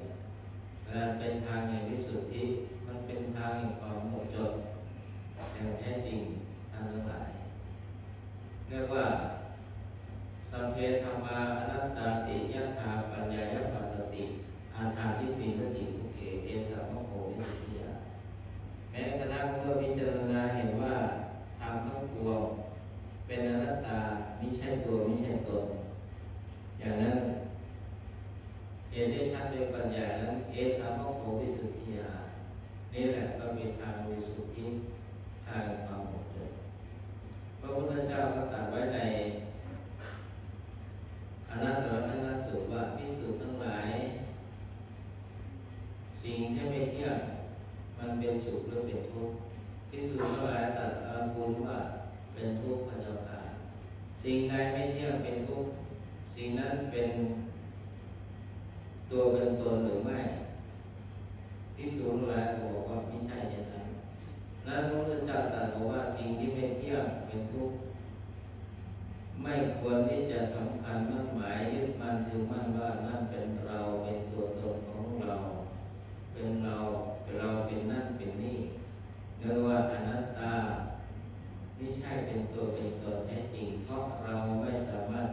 Speaker 3: เป็นทางแห่งวิสุทธิมันเป็นทางแห่งความหมดจดแห่งแท้จริงทั้งหลายเรียกว่าสัมเพธรรมาอนัตตาติยัตถาปัญญายปัสสติอาถานิพินติทุกเขเอสาวโควิสุทธิยาแม้กระทั่งเมื่อพิจารณาเห็นว่าธรรมทั้งปวงเป็นอนัตตาไม่ใช่ตัวไม่ใช่ตนอย่างนั้นเห็นได้ชัดด้วยปัญญานั้นเอสาวโควิสุทธิยา นี่แหละก็เป็นทางวิสุทธิทางความหมดจดพระพุทธเจ้าก็ตรัสไว้ในอนัตตลักษณสูตรว่าภิกษุทั้งหลายสิ่งที่ไม่เที่ยงมันเป็นสุขหรือเป็นทุกข์ภิกษุทั้งหลายตรัสอากุลว่าเป็นทุกข์พระเจ้าค่ะสิ่งใดไม่เที่ยงเป็นทุกข์สิ่งนั้นเป็นตัวเป็นตนหรือไม่ภิกษุทั้งหลายบอกว่าไม่ใช่เช่นนั้นนั้นพระพุทธเจ้าตรัสบอกว่าสิ่งที่ไม่เที่ยงเป็นทุกข์ไม่ควรที่จะสำคัญมั่นหมายยึดมั่นถือมั่นว่านั่นเป็นเราเป็นตัวตนของเราเป็นเราเป็นนั่นเป็นนี่เรียกว่าอนัตตาไม่ใช่เป็นตัวเป็นตนแท้จริงเพราะเราไม่สามารถ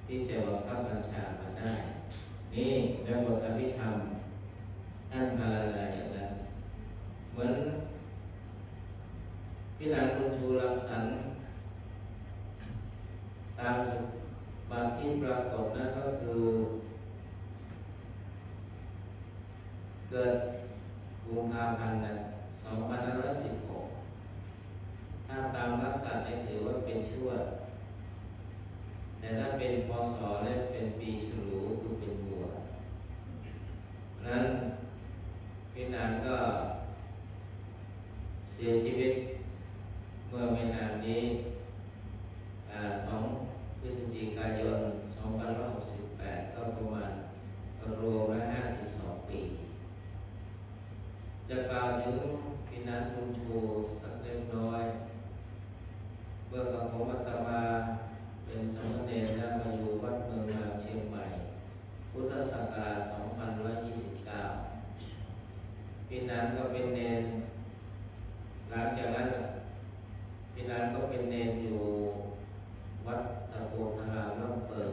Speaker 3: ที่จะบังคับบัญชามันได้นี่ในบทอภิธรรมท่านพาราณาอย่างนั้นเหมือนพี่นางคุณชูรังสรรค์ตามบางที่ปรากฏนั้นก็คือเกิดกุมภาพันธ์2516ถ้าตามลักษณะนี้ถือว่าเป็นชั่วแต่ถ้าเป็นพศและเป็นปีฉลูคือเป็นบัวนั้นพี่นางก็เสียชีวิตเมื่อไม่นานนี้2 พฤศจิกายน 2568ก็ประมาณรวมแล้ว52 ปีจะกล่าวถึงพี่นางคุณชูสักเล็กน้อยเมื่อกับผมอาตมาเป็นสามเณรแล้วมาอยู่วัดเมืองนางเชียงใหม่พุทธศักราช 2529พี่นางก็เป็นเณรหลังจากนั้นพี่นางก็เป็นเณรอยู่วัดตะโพธารามน้ำเปิด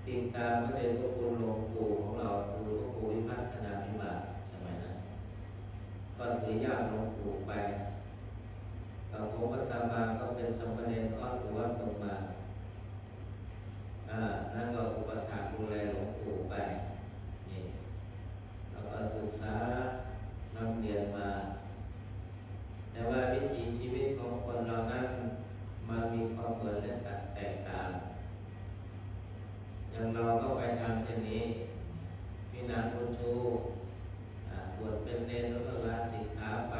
Speaker 3: ติดตามพระเดชพระคุณหลวงปู่ของเราคือพระครูวิพัฒนาภิบาลสมัยนั้นก็ถือญาติหลวงปู่ไปกับผมอาตมาก็เป็นสามเณรอ้อนวัดลงมานั่นก็อุปถากดูแลหลวงปู่ไปนี่แล้วก็ศึกษานำเรียนมาแต่ว่าวิถีชีวิตของคนเรานั้นมันมีความเหมือนและแตกต่างอย่างเราก็ไปทางเช่นนี้พี่นางคุณชูบวชเป็นเณรแล้วก็ลาสิกขาไป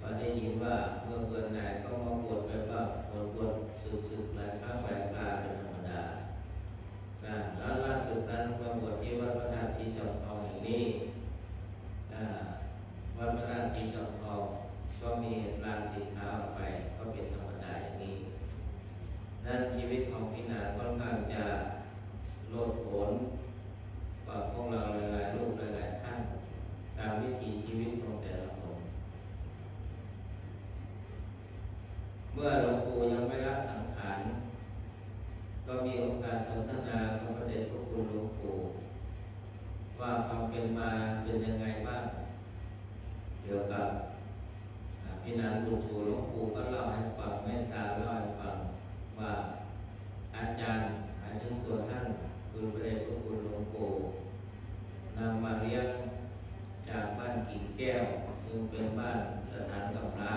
Speaker 3: ก็ได้ยินว่าเมื่อเบื่อหน่ายก็มาบวชไปว่าบวชสึกหลายครั้งหลายคราเป็นธรรมดาแล้วล่าสุดนั้นมาบวชที่วัดพระธาตุชีจอมทองแห่งนี้วัดพระธาตุชีจอมทองก็มีเหตุลาสิกขาออกไปก็เป็นธรรมดาอย่างนี้นั่นชีวิตของพี่นางค่อนข้างจะโลดโผนกว่าพวกเราหลายๆรูปหลายๆท่านตามวิถีชีวิตของแต่ละคนเมื่อหลวงปู่ยังไม่รับสังขารก็มีโอกาสสนทนาพระประเดชพระคุณหลวงปู่ว่าความเป็นมาเป็นยังไงบ้างเกี่ยวกับพี่นางคุณชูหลวงปู่ก็เล่าให้ฟังเมตตาเล่าให้ฟังว่าอาจารย์หมายถึงตัวท่านคุณพระเดชพระคุณหลวงปู่นำมาเลี้ยงจากบ้านกิ่งแก้วซึ่งเป็นบ้านสถานกับพระ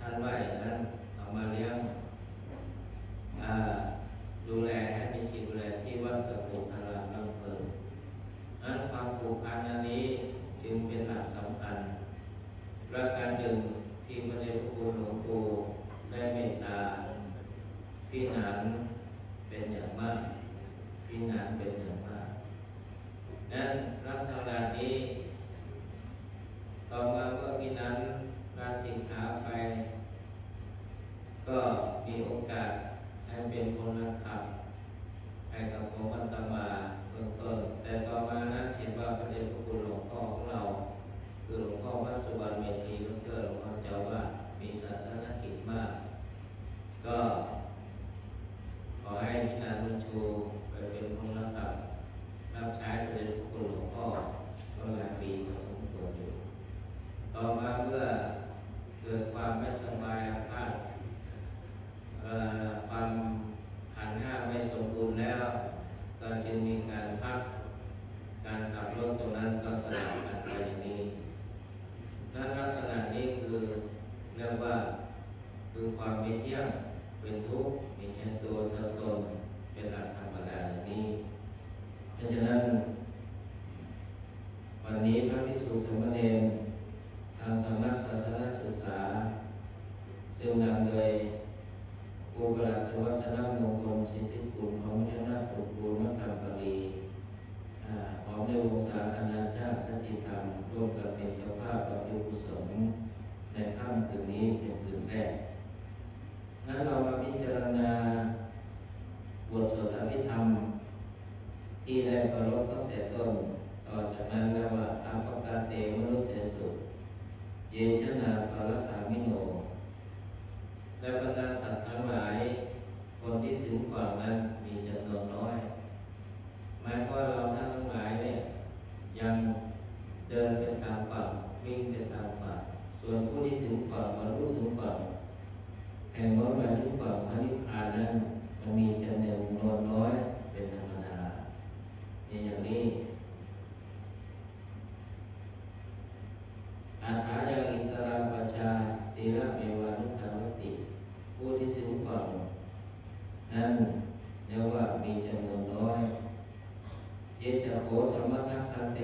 Speaker 3: ท่านว่าอย่างนั้นเอามาเลี้ยงดูแลให้มีชีวิตดูแลที่วัดตะโพธารามน้ำเปิดนั้นความผูกพันอันนี้จึงเป็นหลักสำคัญประการหนึ่งที่พระเดชพระคุณหลวงปู่ได้เมตตาพี่นางเป็นอย่างมากพี่นางเป็นอย่างมากนั้นลักษณะนี้ต่อมาเมื่อพี่นางลาสิกขาไปก็มีโอกาสให้เป็นพลขับให้กับของอาตมาเบื้องต้นแต่ต่อมานั้นเห็นว่าพระเดชพระคุณหลวงพ่อของเราคือหลวงพ่อวัดสุวรรณเมธีหลวงพ่อหลวงพ่อเจ้าว่ามีศาสนกิจมากก็ขอให้พี่นางบุญชูไปเป็นพลขับรับใช้พระเดชพระคุณหลวงพ่อก็หลายปีพอสมควรอยู่ต่อมาเมื่อเกิดความไม่สบายอาภาษความขันธ์ห้าไม่สมบูรณ์แล้วก็จึงมีการพักการขับรถตรงนั้นก็สลับกันไปอย่างนี้ ความไม่เที่ยงเป็นทุกข์มีเช่นตัวตนเป็นหลักธรรมดาอย่างนี้เพราะฉะนั้นวันนี้พระภิกษุสามเณรทางสำนักศาสนศึกษาซึ่งนำโดยครูประหลัดชวัฒนมงคลสิทธิกุลของคณะปกครองมัธยมปรีของในวงศาคณาชาติทัติธรรมร่วมกับเป็นเจ้าภาพกับยุกุศลในค่ำคืนนี้เป็นคืนแรกนั้นเรามาพิจารณาบทสวดอภิธรรมที่ได้ประรบตั้งแต่ต้นต่อจากนั้นแล้วว่าอาปกาเตมนุสเสสุเยชนาปารถามิโนและบรรดาสัตว์ทั้งหลายคนที่ถึงฝั่งนั้นมีจำนวนน้อยหมายว่าเราท่านทั้งหลายเนี่ยยังเดินไปตามฝั่งวิ่งไปตามฝั่งส่วนผู้ที่ถึงฝั่งบรรลุถึงฝั่งแห่งน้อยมาถึงฝั่งพระนิพพานนั้นมันมีจำนวนน้อยเป็นธรรมดาอย่างนี้อาถายังอินทราปัจจาตีระเมวานุสาวติผู้ที่ถึงฝั่งนั้นเรียกว่ามีจำนวนน้อยเยจะโขสมัทคันเต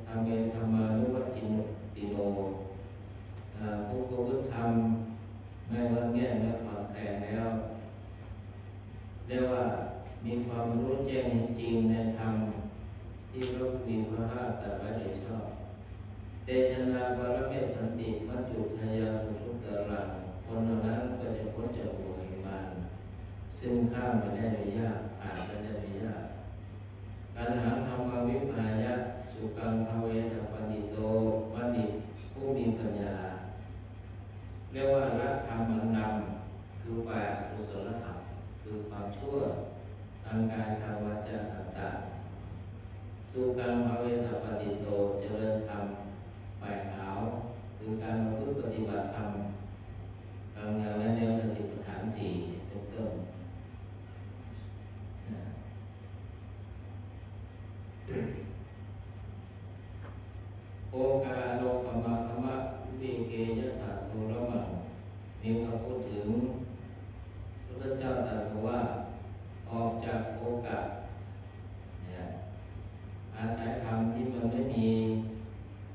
Speaker 3: ธรรมเมธรรมานุวัจินติโนผู้ประพฤติธรรมไม่วันแง่ไม่ผ่อนแผ่แล้วเรียกว่ามีความรู้แจ้งจริงในธรรมที่พระผู้มีพระภาคตรัสไว้โดยชอบเตชะนาบารเมสันติมัจจุทายาสุทุกรังคนเหล่านั้นก็จะพ้นจากบ่วงแห่งมารซึ่งข้ามมาได้โดยยากผ่านไปได้โดยยากการหาธรรมวิปายะสุกังภเวทปณิโตบัณฑิตผู้มีปัญญาเรียกว่าละธรรมอันนำคือฝ่ายอกุศลธรรมคือความชั่วทางกายทางวาจาต่างๆสุกังภเวทปณิโตเจริญธรรมฝ่ายขาวคือการประพฤติปฏิบัติธรรมตามแนวและแนวสติปัฏฐานสี่เป็นต้นโอกาโลกมาคมะวิเกยถาโทรมังนี่ก็พูดถึงพระพุทธเจ้าตรัสว่าออกจากโอกาสอาศัยธรรมที่มันไม่มี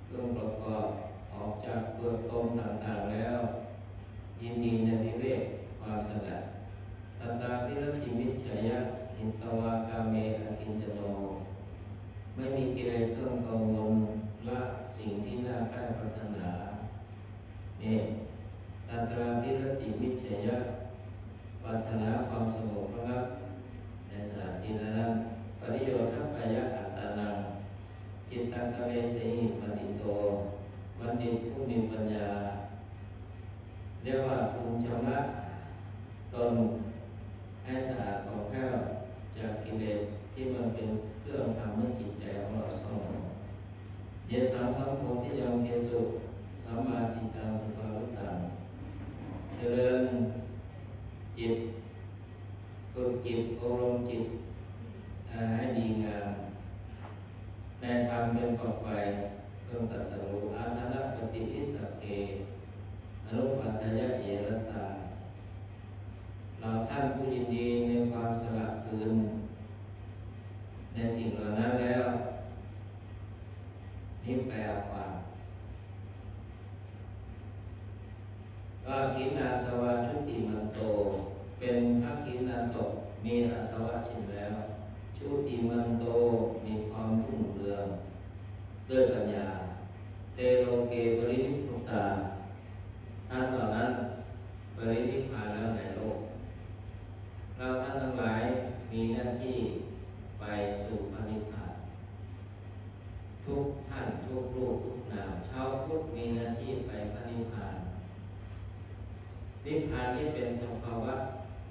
Speaker 3: เครื่องประกอบออกจากเปลือกตมต่างๆแล้วยินดีในวิเวกความสงัดตัตตาพิรติมิจฉยะหินตวากาเมอกินจโนไม่มีกิเลสเครื่องกังวลละสิ่งที่น่าใคร่ปรารถนาเนี่ยตัตตาพิรติมิจฉยะปรารถนาความสงบระงับในสถานที่นั้นปริโยทัพพยะอัตตานังจิตตังกะเลเสหิปณิโตบัณฑิตผู้มีปัญญาเรียกว่าพึงชำระตนให้สะอาดผ่องแผ้วจากกิเลสที่มันเป็นเครื่องทำให้จิตใจของเราเศร้าหมองเยสังสัมโพธิยังเกสุสัมมาทิฏฐังสุภาวุตังเจริญจิตฝึกจิตอบรมจิตให้ดีงามในธรรมเป็นฝักใฝ่เพิ่มตัดสรุปอาทนะปฏิอิสสะเกอนุปัฏฐยะเยรตาเราท่านผู้ยินดีในความสละคืนในสิ่งเหล่านั้นแล้วนี่แปลความว่ากินาสวะชุติมันโตเป็นพระกินาศพมีอาสวะสิ้นแล้วชุติมันโตมีความรุ่งเรืองด้วยปัญญาเตโลเกปรินิพพุตาท่านเหล่านั้นปรินิพพานแล้วในโลกเราท่านทั้งหลายมีหน้าที่ไปสู่พระนิพพานทุกท่านทุกรูปทุกนามชาวพุทธมีหน้าที่ไปพระนิพพานนิพพานที่เป็นสภาวะ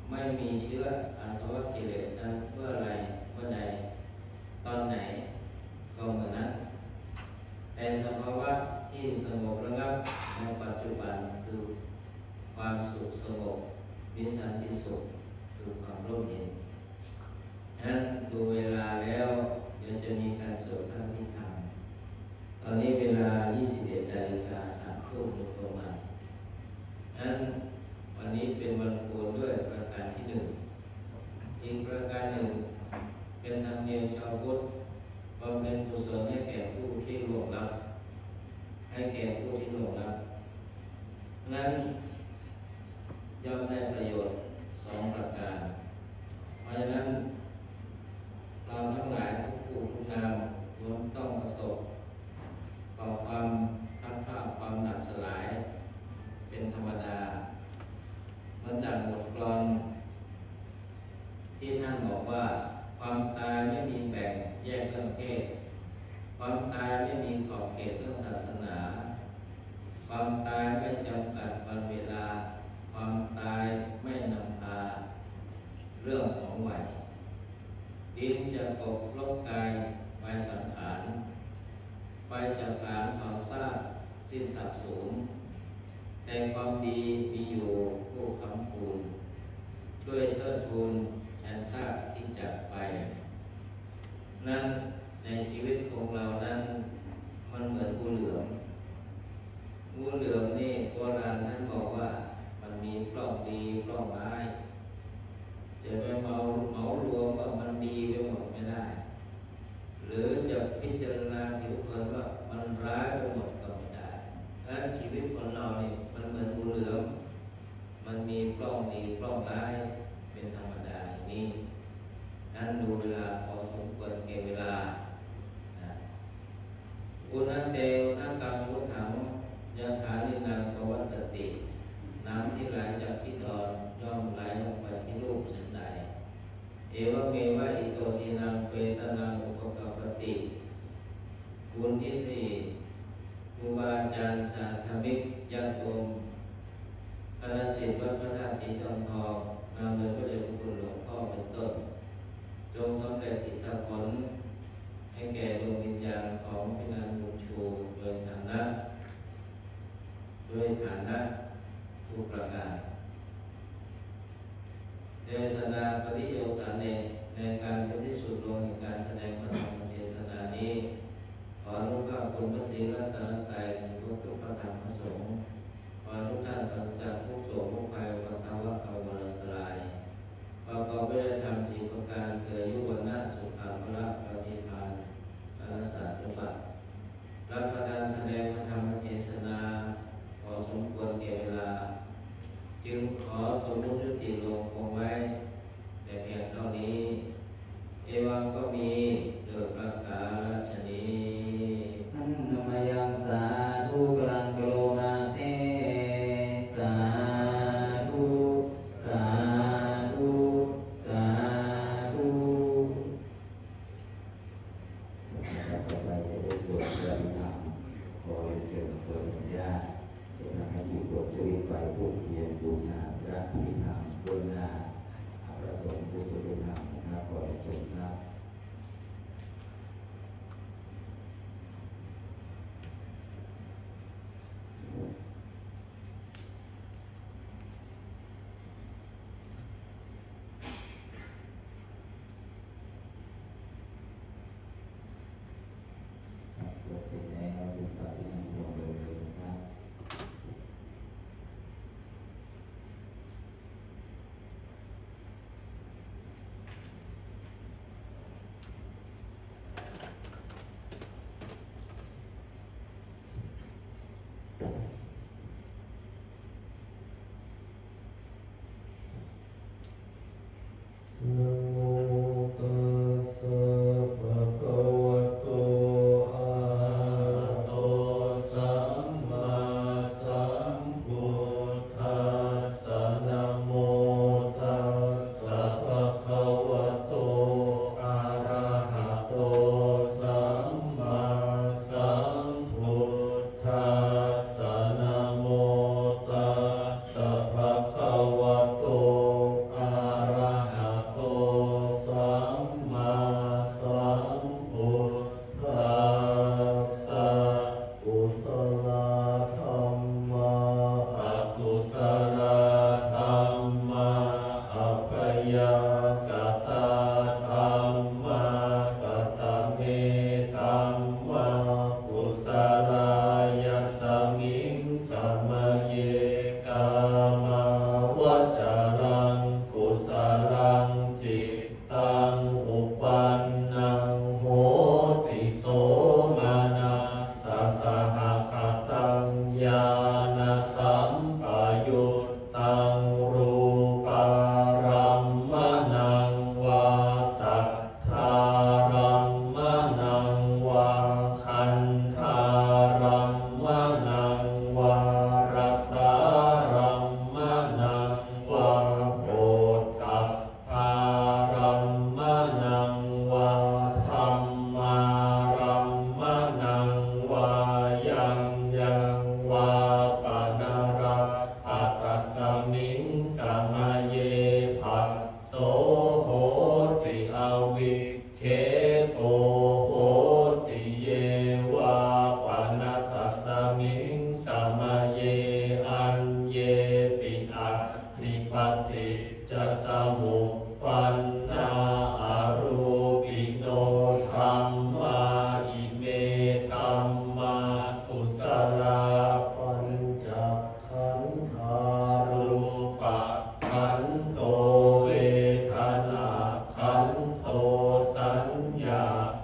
Speaker 3: ไม่มีเชื้ออาสวะกิเลสนั้นเมื่อไรเมื่อใดตอนไหนก็เมื่อนั้นแต่สภาวะที่สงบระงับในปัจจุบันคือความสุขสงบมีสันติสุขคือความร่มเย็นนั้นดูเวลาแล้วเดี๋ยวจะมีการสวดพระอภิธรรมตอนนี้เวลา 21:03 น.โดยประมาณนั้นวัน อันนี้เป็นวันโกนด้วยประการที่หนึ่งอีกประการหนึ่งเป็นธรรมเนียมชาวพุทธบำเพ็ญกุศลให้แก่ผู้ที่ล่วงลับให้แก่ผู้ที่ล่วงลับนั้นย่อมได้ประโยชน์สองประการเพราะฉะนั้นเราทั้งหลายทุกผู้ทุกนามล้วนต้องประสบต่อความพลัดพรากความดับสลายเป็นธรรมดามันดับบทกลอนที่ท่านบอกว่าความตายไม่มีแบ่งแยกเรื่องเพศความตายไม่มีขอบเขตเรื่องศาสนาความตายไม่จำกัดวันเวลาความตายไม่นำพาเรื่องของวัยดินจะตกลบกายไปสังขารไฟจะผลาญเผาซากสิ้นสับสูญแต่ความดีมีอยู่ผู้คำคูณช่วยเทิดทูนแทนซากที่จากไปนั้นในชีวิตของเรานั้นมันเหมือนงูเหลือมงูเหลือมนี่โบราณท่านบอกว่ามันมีปล้องดีปล้องร้ายจะไปเหมารวมว่ามันดีไปหมดไม่ได้หรือจะพิจารณาผิวเผินว่ามันร้ายไปหมดก็ไม่ได้ดังนั้นชีวิตของเรานี่มันเหมือนงูเหลือมมันมีปล้องดีปล้องร้ายเป็นธรรมดาอย่างนี้นั้นดูเวลาพอสมควรเก็บเวลาอุณเตวทังกังพุทธังยะถานินังปวัตติน้ำที่ไหลจากที่ดอนย่อมไหลลงไปที่รูปฉันใดเอวเมวะอิโตทินังเปตนังอุปกัปปติบุญที่สี่ครูบาอาจารย์สาธมิกญาติโยมคณะศิษย์วัดพระธาตุศรีจอมทองนำโดยพระเดชพระคุณหลวงพ่อเป็นต้นจงสำเร็จอิทธิผลให้แก่ดวงวิญญาณของพี่นางบุญชูโดยฐานะทุกประการเทศนาปฏิโยสานเนในการเป็นที่สุดลงแห่งการแสดงพระธรรมเทศนานี้ขออนุภาพคุณพระศรีรัตนตรัยถึงทุกพระธรรมพระสงฆ์ขอทุกท่านปราศจากทุกโศกทุกภัยวันทวะเขาวรตรายประกอบด้วยธรรมสี่ประการคืออายุวันนะสุขภาพละปฏิภาณอนัสสาสมบัติรับประทานแสดงพระธรรมเทศนาพอสมควรแก่เวลาจึงขอสมมุติยุติลงคงไว้แต่เพียงเท่านี้เอวังก็มีโดยประกาศชนี
Speaker 1: นมยังสาธุกรังโกมาเสสาธุสาธุสาธุต่อไปจะได้สวดพระอภิธรรมขอเชิญเปิดญาติจะทำให้อยู่กับสวิตไฟผู้เทียนบูชาพระอภิธรรมบนหน้าพระสงฆ์ผู้สวดธรรมนะครับขอเชิญครับ ตัวเสร็จแล้วดูต่อที่ทางตรงเลยนะครับ
Speaker 3: ข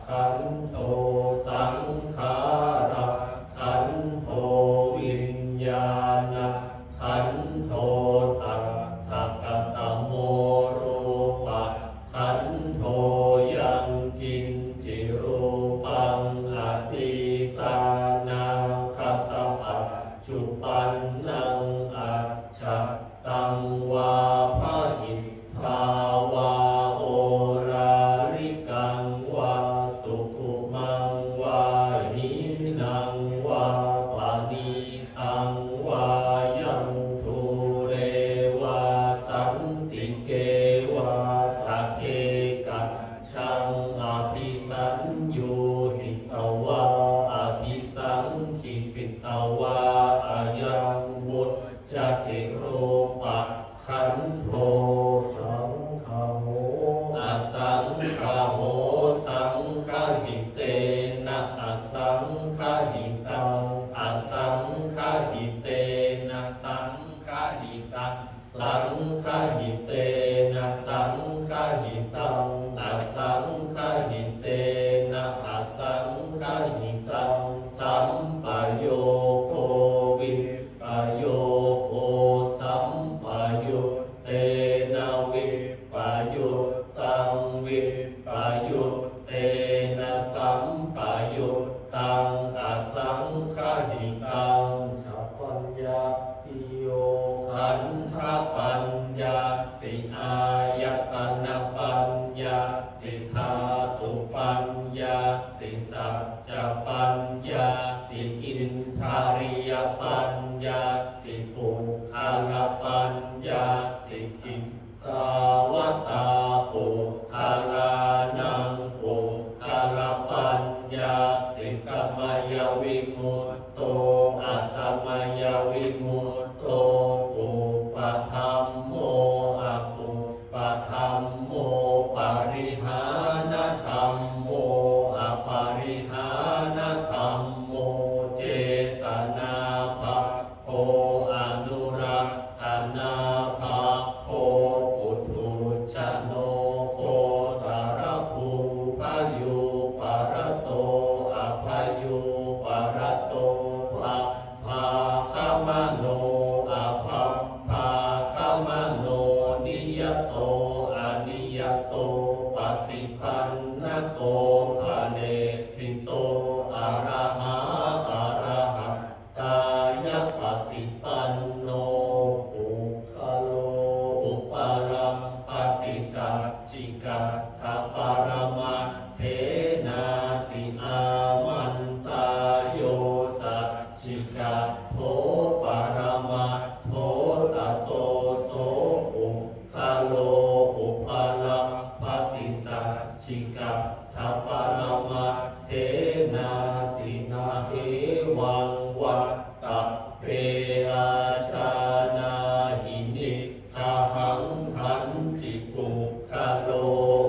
Speaker 3: ขันโทสังขาระขันโทวิญญาณขันโทตัทธกตโมรูปะขันโทยังกินจิรูปังอธิตานาคตปัจจุปันนังอัจฉตังวาภหิภาวาโอราลิกังวาสุขุมังวาหินังวาปานิตังวายังทุเรวาสันติเกวาทะเคกัจฉังอภิสัญญูหิตวาอภิสังขิปิตวาอายังวุจจติรูปะขันโทสังฆโหอสังฆโหสังฆหิเตนะอสังฆหิตังอสังฆหิเตนะสังฆหิตังสังฆหิเตนะสังฆหิตังอสังฆหิเตนะอสังฆหิตังสัมปโยโควิปโยโคสัมปโยเตนะวิปโยตังวิปโยเตนะสัมปโยตังอสังฆหิตังฉัพพัญญาติโยขันธปัญญาติอายตนะปัญญาติธาตุปัญญาติสัจจปัญญาติอินทาริยปัญญาติปุคคลปัญญาติสิกขาวตาปุคคลานังปุคคลปัญญาติสัมมยวิมุตโตอสัมมยวิมุตโตปุปะธัมโมอปุปะธัมโมปริหานธัมโมอปริหานธัมโมเจตนาภะโพอนุรักษนาภะโพปุถุชโนโคตรภูพยุปรโตอภยุปรโตภะภาคมโนอภะภาคมโนนิยโตอนิยโตปฏิปันนโตภะเนทิโตอะระหะอะระหะตายปฏิปันโนปุคโลอุปรัมปฏิสัจจิกัตถปรมัตถเถนาติอามันตายโยสัจจิกัตโถปรมัตถโถตโตโสอุคโลอุปรัมปฏิสัจจิกัตถปรมัตถเถนาตินาเหวังวัตตะเปอาชานาหินิคาหังหันจิปุคโล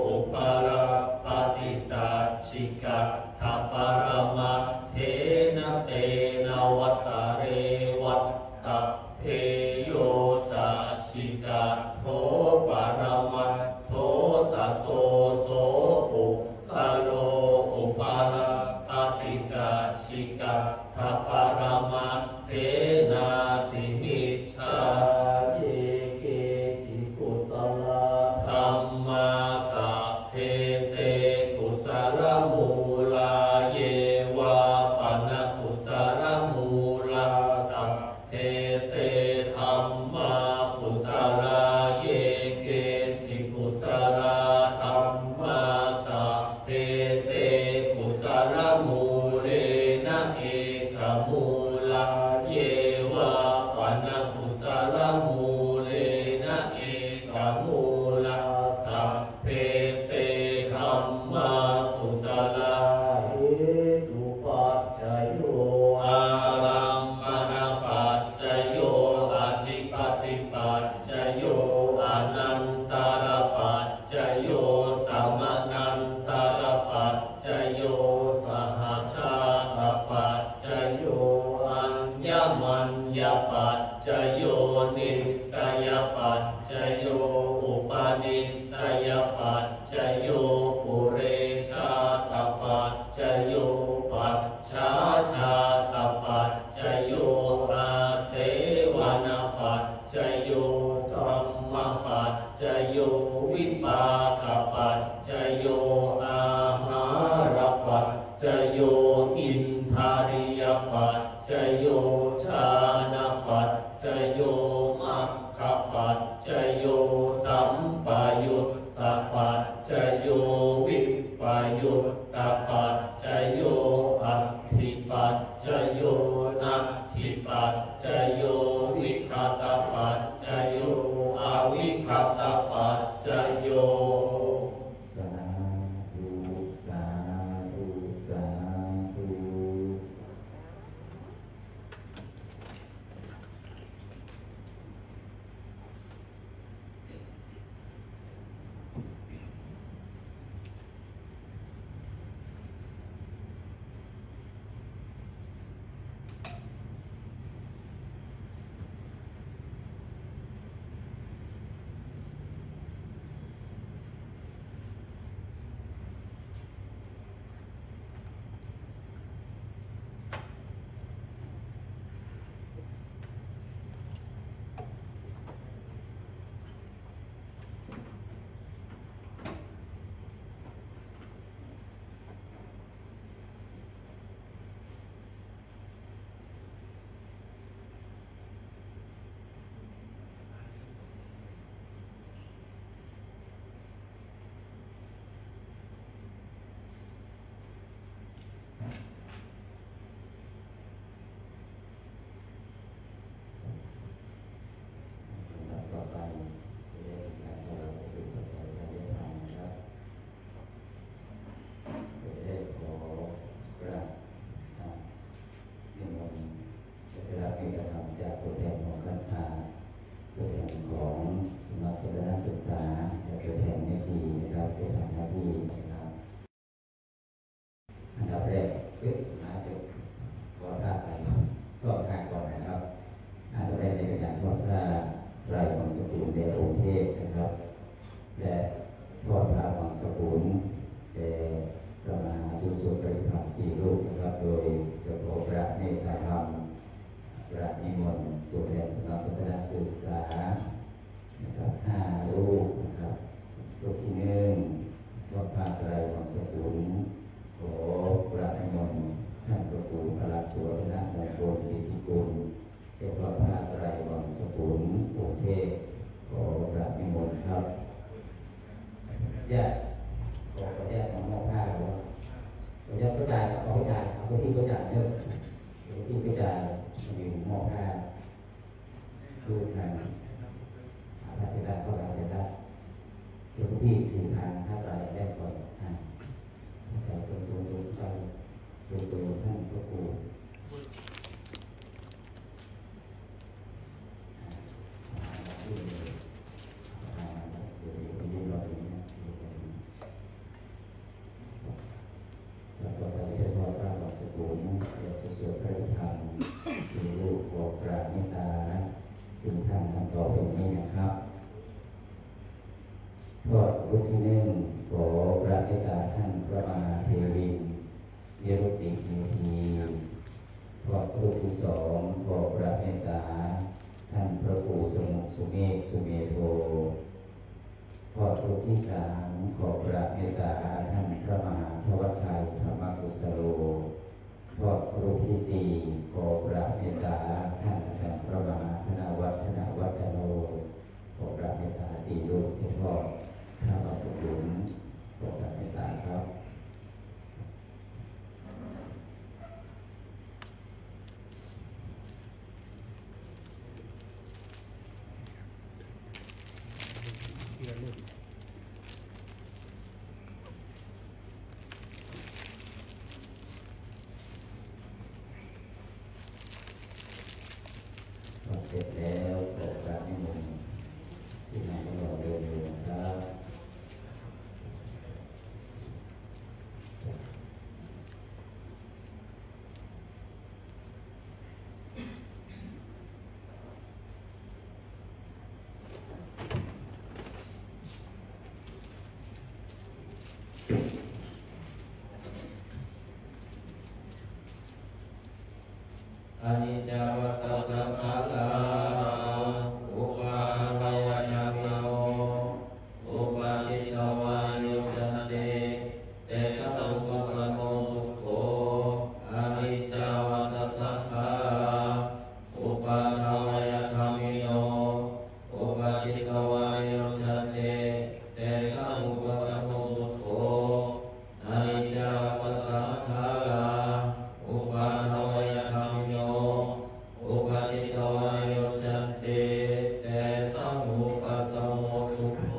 Speaker 3: อุปรัมปฏิสัจจิกัตถปรมัตถเถนะเตนะวัตตะเรวัตตะเพโยสัจจิกัตโถปรมัตถโถตโตโสปุคโลอุปรัมปฏิสัจจิกัตถปรมัตถเถนาติมิจฉาเยเกจิกุศลธัมมาสัพเพเตกุศลมูลาเยวาปนกุศลมูลาสัพเพเตธัมมากุศลาเยเกจิกุศลธัมมาสัพเพเตกุศลมูเลนะเอกมูลาเยวาปนกุศลมูเลนะเอกมูลาสัพเพเตธัมมากุศลาเหตุปัจจโยอารัมมณปัจจโยอธิปติปัจจโยอนันตรปัจจโยสัมมนันตรปัจจโยสหชาตปัจจโยอัญญมัญญปัจจโยนิสยปัจจโยอุปนิสยปัจจโยปุเรชาต จจโยปัจฉาชาตปัจจโยอาเสวนปัจจโยธัมมปัจจโยวิปากปัจจโยอาหารปัจจโยอินทาริยปัจจโยชานะปัจจโยมัคคปัจจโยสัมปยุตตปัจจโยวิปยุตตปัจจโยอัตถิปัจจโยนัตถิปัจจโยวิคตปัจจโยอวิคตปัจจโย
Speaker 1: สาธุสาธุสาธุ เสร็จแล้วโปรดพระนิมนต์ที่นำเราเดินอยู่นะครับ
Speaker 2: ข
Speaker 3: อนิจจวัตสัสสะลาอุปาทวยามิโนอุปาทิตวายุจันเตเตชะสุขสโนสุโขอนิจจวัตสัพพะอุปาทวยามิโนอุปาทิตวายุจันเตเตชะสุขสโนสุโขอนิจจวัตสัพพะอุปาทวยามิโนอุปาทิตวายุจันเตเตสะมุปัสสโมสุโข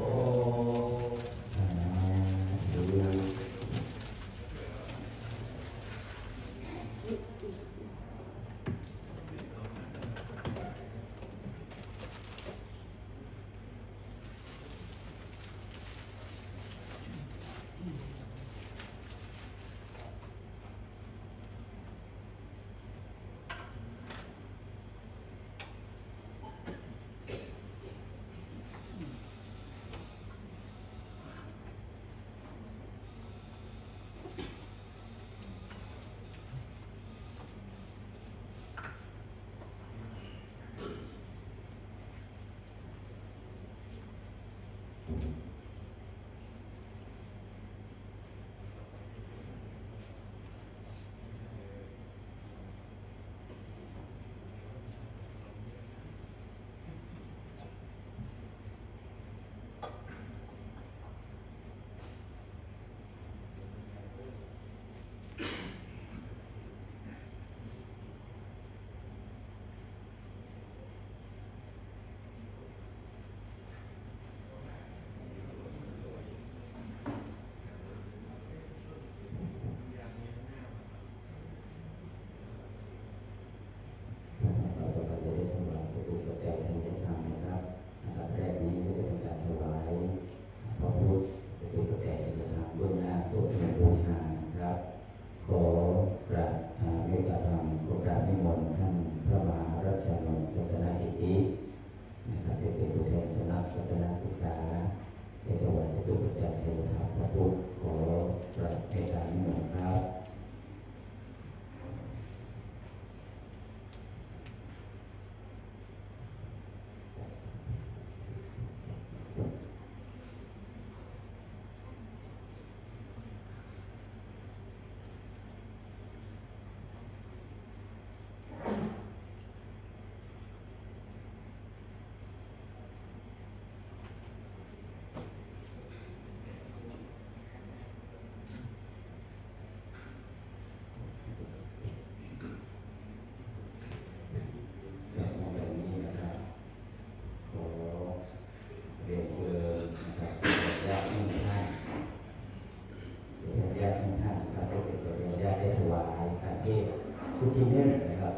Speaker 1: ชุดที่หนึ่งนะครับ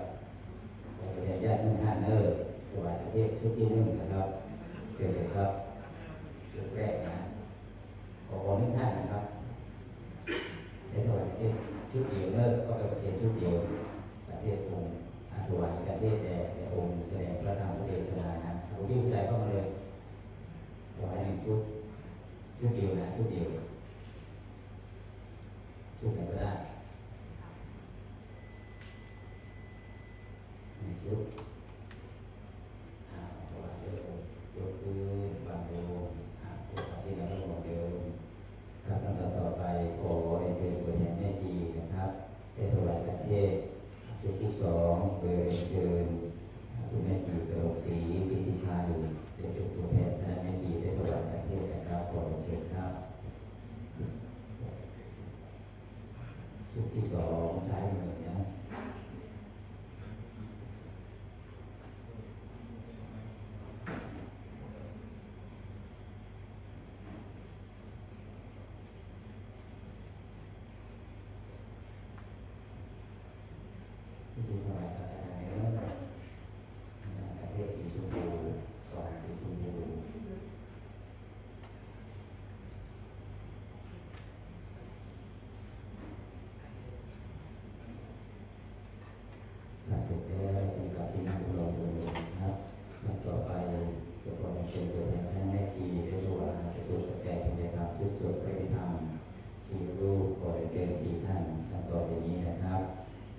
Speaker 1: ขออนุญาตทุกท่านถวายพระเทศชุดที่หนึ่งนะครับเชิญเลยครับชุดแรกนะขอทุกท่านนะครับได้ถวายพระเทศชุดเดียวก็เป็นประเทศชุดเดียวประเทศองค์ถวายประเทศแด่องค์แสดงพระธรรมเทศนานะผู้ที่ใจเข้ามาเลยถวายหนึ่งชุดเดียวนะชุดเดียวชุดไหนก็ได้ชุดถวายยกมือบางโลตัวที่เราต้องบอกเดิมครับลำดับต่อไปขอเรียนเชิญตัวแทนแม่ชีนะครับได้ถวายประเทศชุดที่สองโดยเรียนเชิญคุณแม่ชีกระโดดศรีสิทธิชัยได้เป็นตัวแทนคณะแม่ชีได้ถวายประเทศนะครับขอเรียนเชิญครับชุดที่สองซ้ายมือนะที่ถวายสักการะเนื้อประเทศสีชมพูสองสีชมพูถ้าเสร็จแล้วจึงกลับที่นั่งรอดูนะครับแล้วต่อไปจะขอเชิญตัวแทนท่านแม่ชีได้ถวายจะตัวแทนได้ครับทุกส่วนไปทำสี่รูปขอเรียนเชิญสี่ท่านต่อจากนี้นะครับ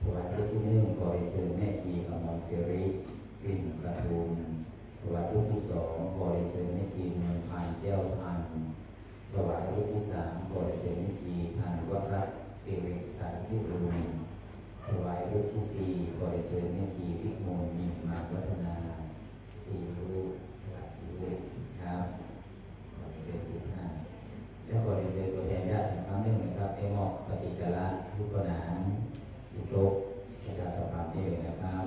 Speaker 1: ถวายรูปที่หนึ่งขอเรียนเชิญแม่ ธุถวายรูปที่สี่ขอเชิญแม่ชีพิมลมีมาวัฒนาสี่รูปครับ11-15แล้วขอเชิญตัวแทนญาติครั้งหนึ่งนะครับได้มอบปฏิจจาระทุกขนานทุกโลกประชาสัมพันธ์นี่เลยนะครับ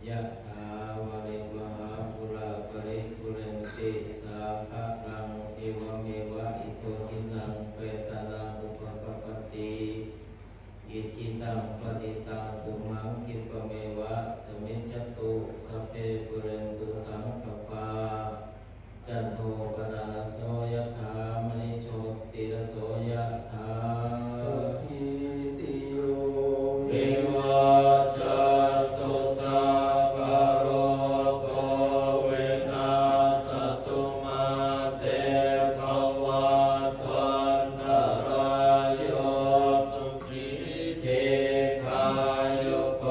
Speaker 3: ยะถาวาริวหาปุราปริปุเรนติสาคลังเอวเมวะอิโตทินังเปตานังอุปกปปติอิจิตังปฏิตังตุมังคิปะเมวะสมิจจตุสัพเพปุเรนตุสังคปาจันโทปนารโสยะถามณิโชติรโสยะถาสัพพิติโยวิวัชชันตุสัพพะโรโควินาศตุมาเตภวัตวันตรายโยสุขีเทคายุโก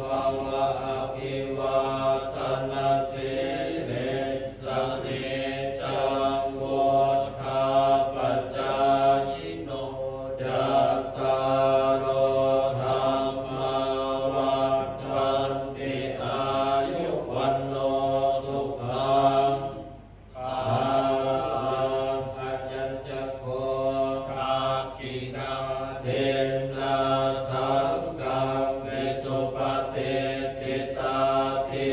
Speaker 3: ภวะอภิวาทนาสิริสเนจังวุฒาปัจจายโนจัตตารโอธรรมาวัฏฏันติอายุวันโนสุขังภาลังอัจจันจักโขทักขินาเทนะสังฆังเมสุปฏิทิตาทิ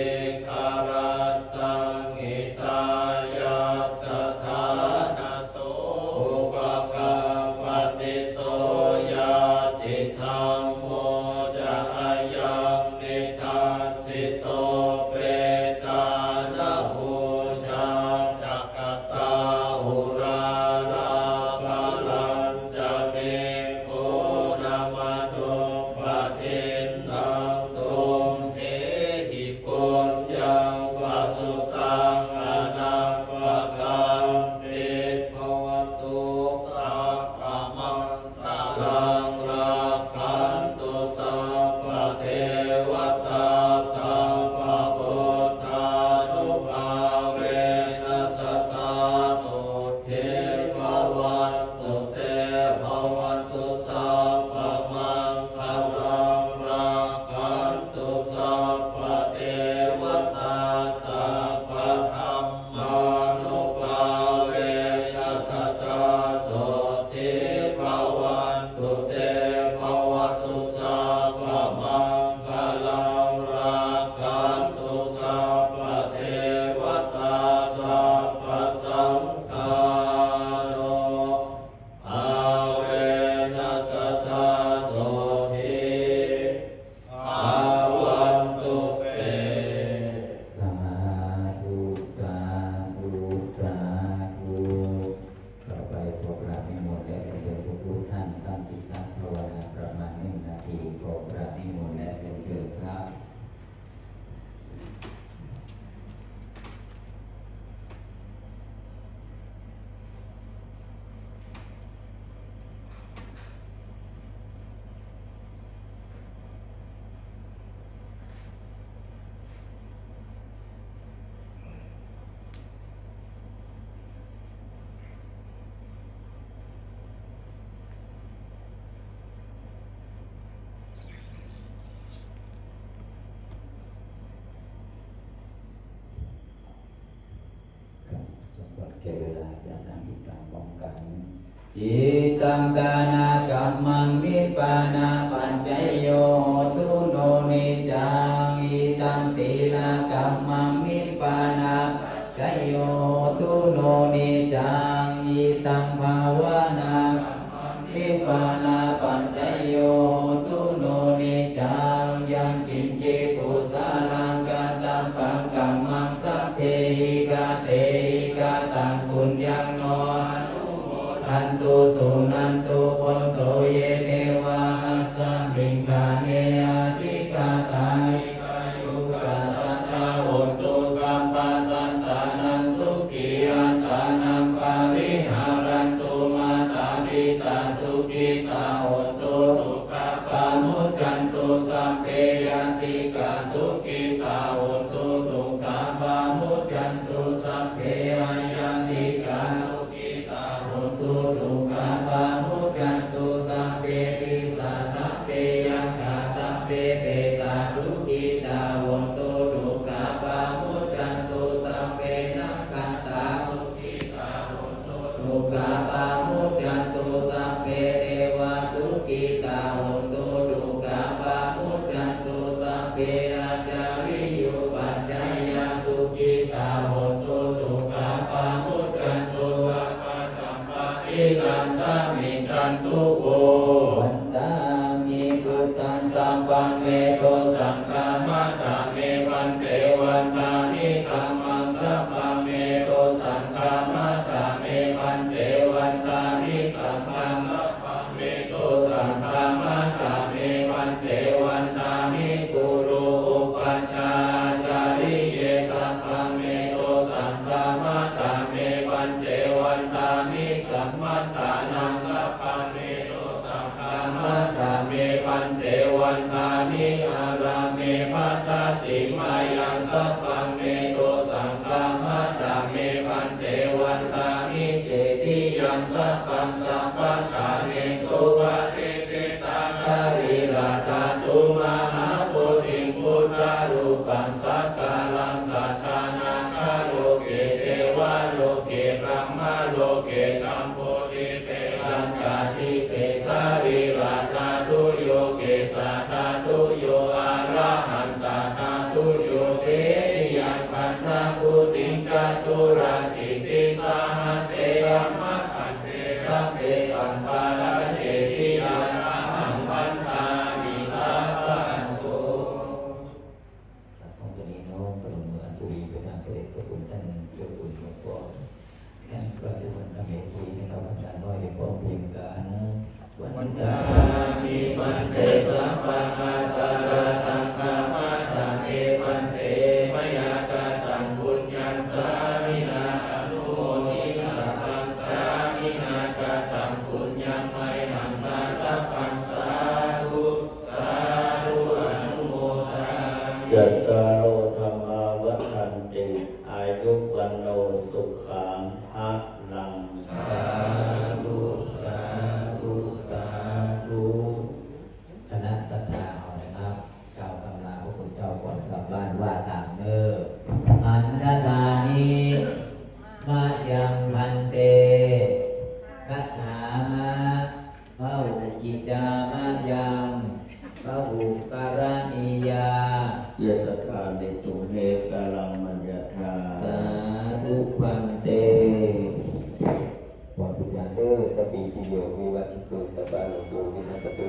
Speaker 3: คารัตตังอิตายาสัทธานาโสอุปกัปปติโสยาติธัมโมจะอายังนิทัสสิโตเปตานะบูชาจักขตาหุราลาภาลัญจะเมโคนะมโนปะเทนังตุมเทหิปุญญังวาสุตังอนัปปะกัมปิภวตุสัพพะมังคลังรักขันตุสัพพะเทวตาสัพพะพุทธานุภาเวนัสสตาโสเทภวันตุเตภวันตุสัพพะมังคลังรักขันตุสัพพะเทวตาสัพพะธัมมานุภาเวนัสสตาโสเทภวันตุเตภวันตุสัพพะมังคลังรักขันตุสัพพะเทวตาสัพพะสังฆาโนภาเวนัสสตาโสเทภ
Speaker 1: แต่เวลาจะนั่งอีกการป้องกันอิตังกานากรรมังนิปานาปัญจโยตุโนนิจังอิตังศีลกรรมังนิปานาปัญจโยตุโนนิจังอิตังภาวนานิปานาปัญจโยตุโนนิจังยังกินจิตุสาลังกัตตังปังกัมมังสัพเพหิกาเตหิกาตังปุญญังโนอันตุสุนันตุปนโตเยเทวาหัสสะมิงคาเนอาทิกาตานิกายุกาสัตตาโหตุสัมปัสสัตตานังสุขีอัตตานังปาริหารันตุมาตาปิตาสุขิตาโหตุทุกขปามุจจันตุสัพเพยันติกาสุขิตาโหตุทุกขปามุจจันตุสัพเพยันติกาสุขิตาโหตุทุกขปามุจจันตุสัพเพปิสาสัพเพยังคาสัพเพเปตาสุขิตาโหตุทุกขปามุจจันตุสัพเพนักขันตาสุขิตาโหตุทุกขปามุจจันตุสัพเพเทวาสุขิตาโหตุทุกขปามุจจันตุสัพเพอาจาริโยปัจจายาสุขิตาโหตุทุกขปามุจจันตุสัพพะสัมปะอิลังสัมมิจันตุโววันตามิกุตังสัมปันเมโตสังฆามัตตาเมวันเตวันตานิธัมมังสัพพะเมโตสังฆามัตตาเมวันเตวันตานิสังฆังสัพพะเมโตสังฆามัตตาเมวันเตวันตานิกุรุอุปัชฌาจาริเยสัพพะเมโตสังฆามัตตาเมวันเตวันตานิกัมมัตตานังสัพพะเมโตสังฆามัตตาเมวันเตวันตานิอาราเมปัตตาสิมายังสัพพะเมโตสังฆามัตตาเมวันเตวันตานิเตติยังสัพพะสัพพะกาเนสุภะเทเตตาสรีระธาตุมหาปุถิงพุทธรูปังสักการังสัตตานาคาโลเกเทวะโลเกพระมะโลเกจัมโพธิเตตังกาทิเตสรีระธาตุโยเกสัตตาตุโยอะระหันตาธาตุโยเทยังคันธากุติงจัตุราสิทธิสหัสเสยัมมะคันเตสัพเพสัมปาระเจติยาหังวันทามิสัพพะโสของตัวนี้น้องพระองค์อันตุลีไปทางเสด็จพระคุณท่านเจ้าคุณหลวงพ่อท่านพระสุวรรณเมธีนะครับอาจารย์น้อยได้พร้อมเพรียงกันวันตามิมันเตสัพพะอาตาระตังคามาตังเอมันเตมยากาตังบุญญังสามินาอนุโมทินาตังสามินากาตังบุญญังไมหังตาตัปปังสาธุสาธุอนุโมทนา
Speaker 2: จัตตารโอธรรมาวัฏันติอายุวันโนสุขังภะลัง
Speaker 1: สาธุสาธุสาธุคณะสัทธาเอานะครับกล่าวคำลาพระคุณเจ้าก่อนกลับบ้านว่าตามเด้ออันทธานิมายังพันเตคัจฉามะพระหุกิจามะยังพระหุการณิยา
Speaker 2: เยสกาเดตุเนสารังมัญญาธา
Speaker 1: สาธุพันเตวะปุญญาเดสปีติโยวิวัชตุสัพพะโลกวินาศตุ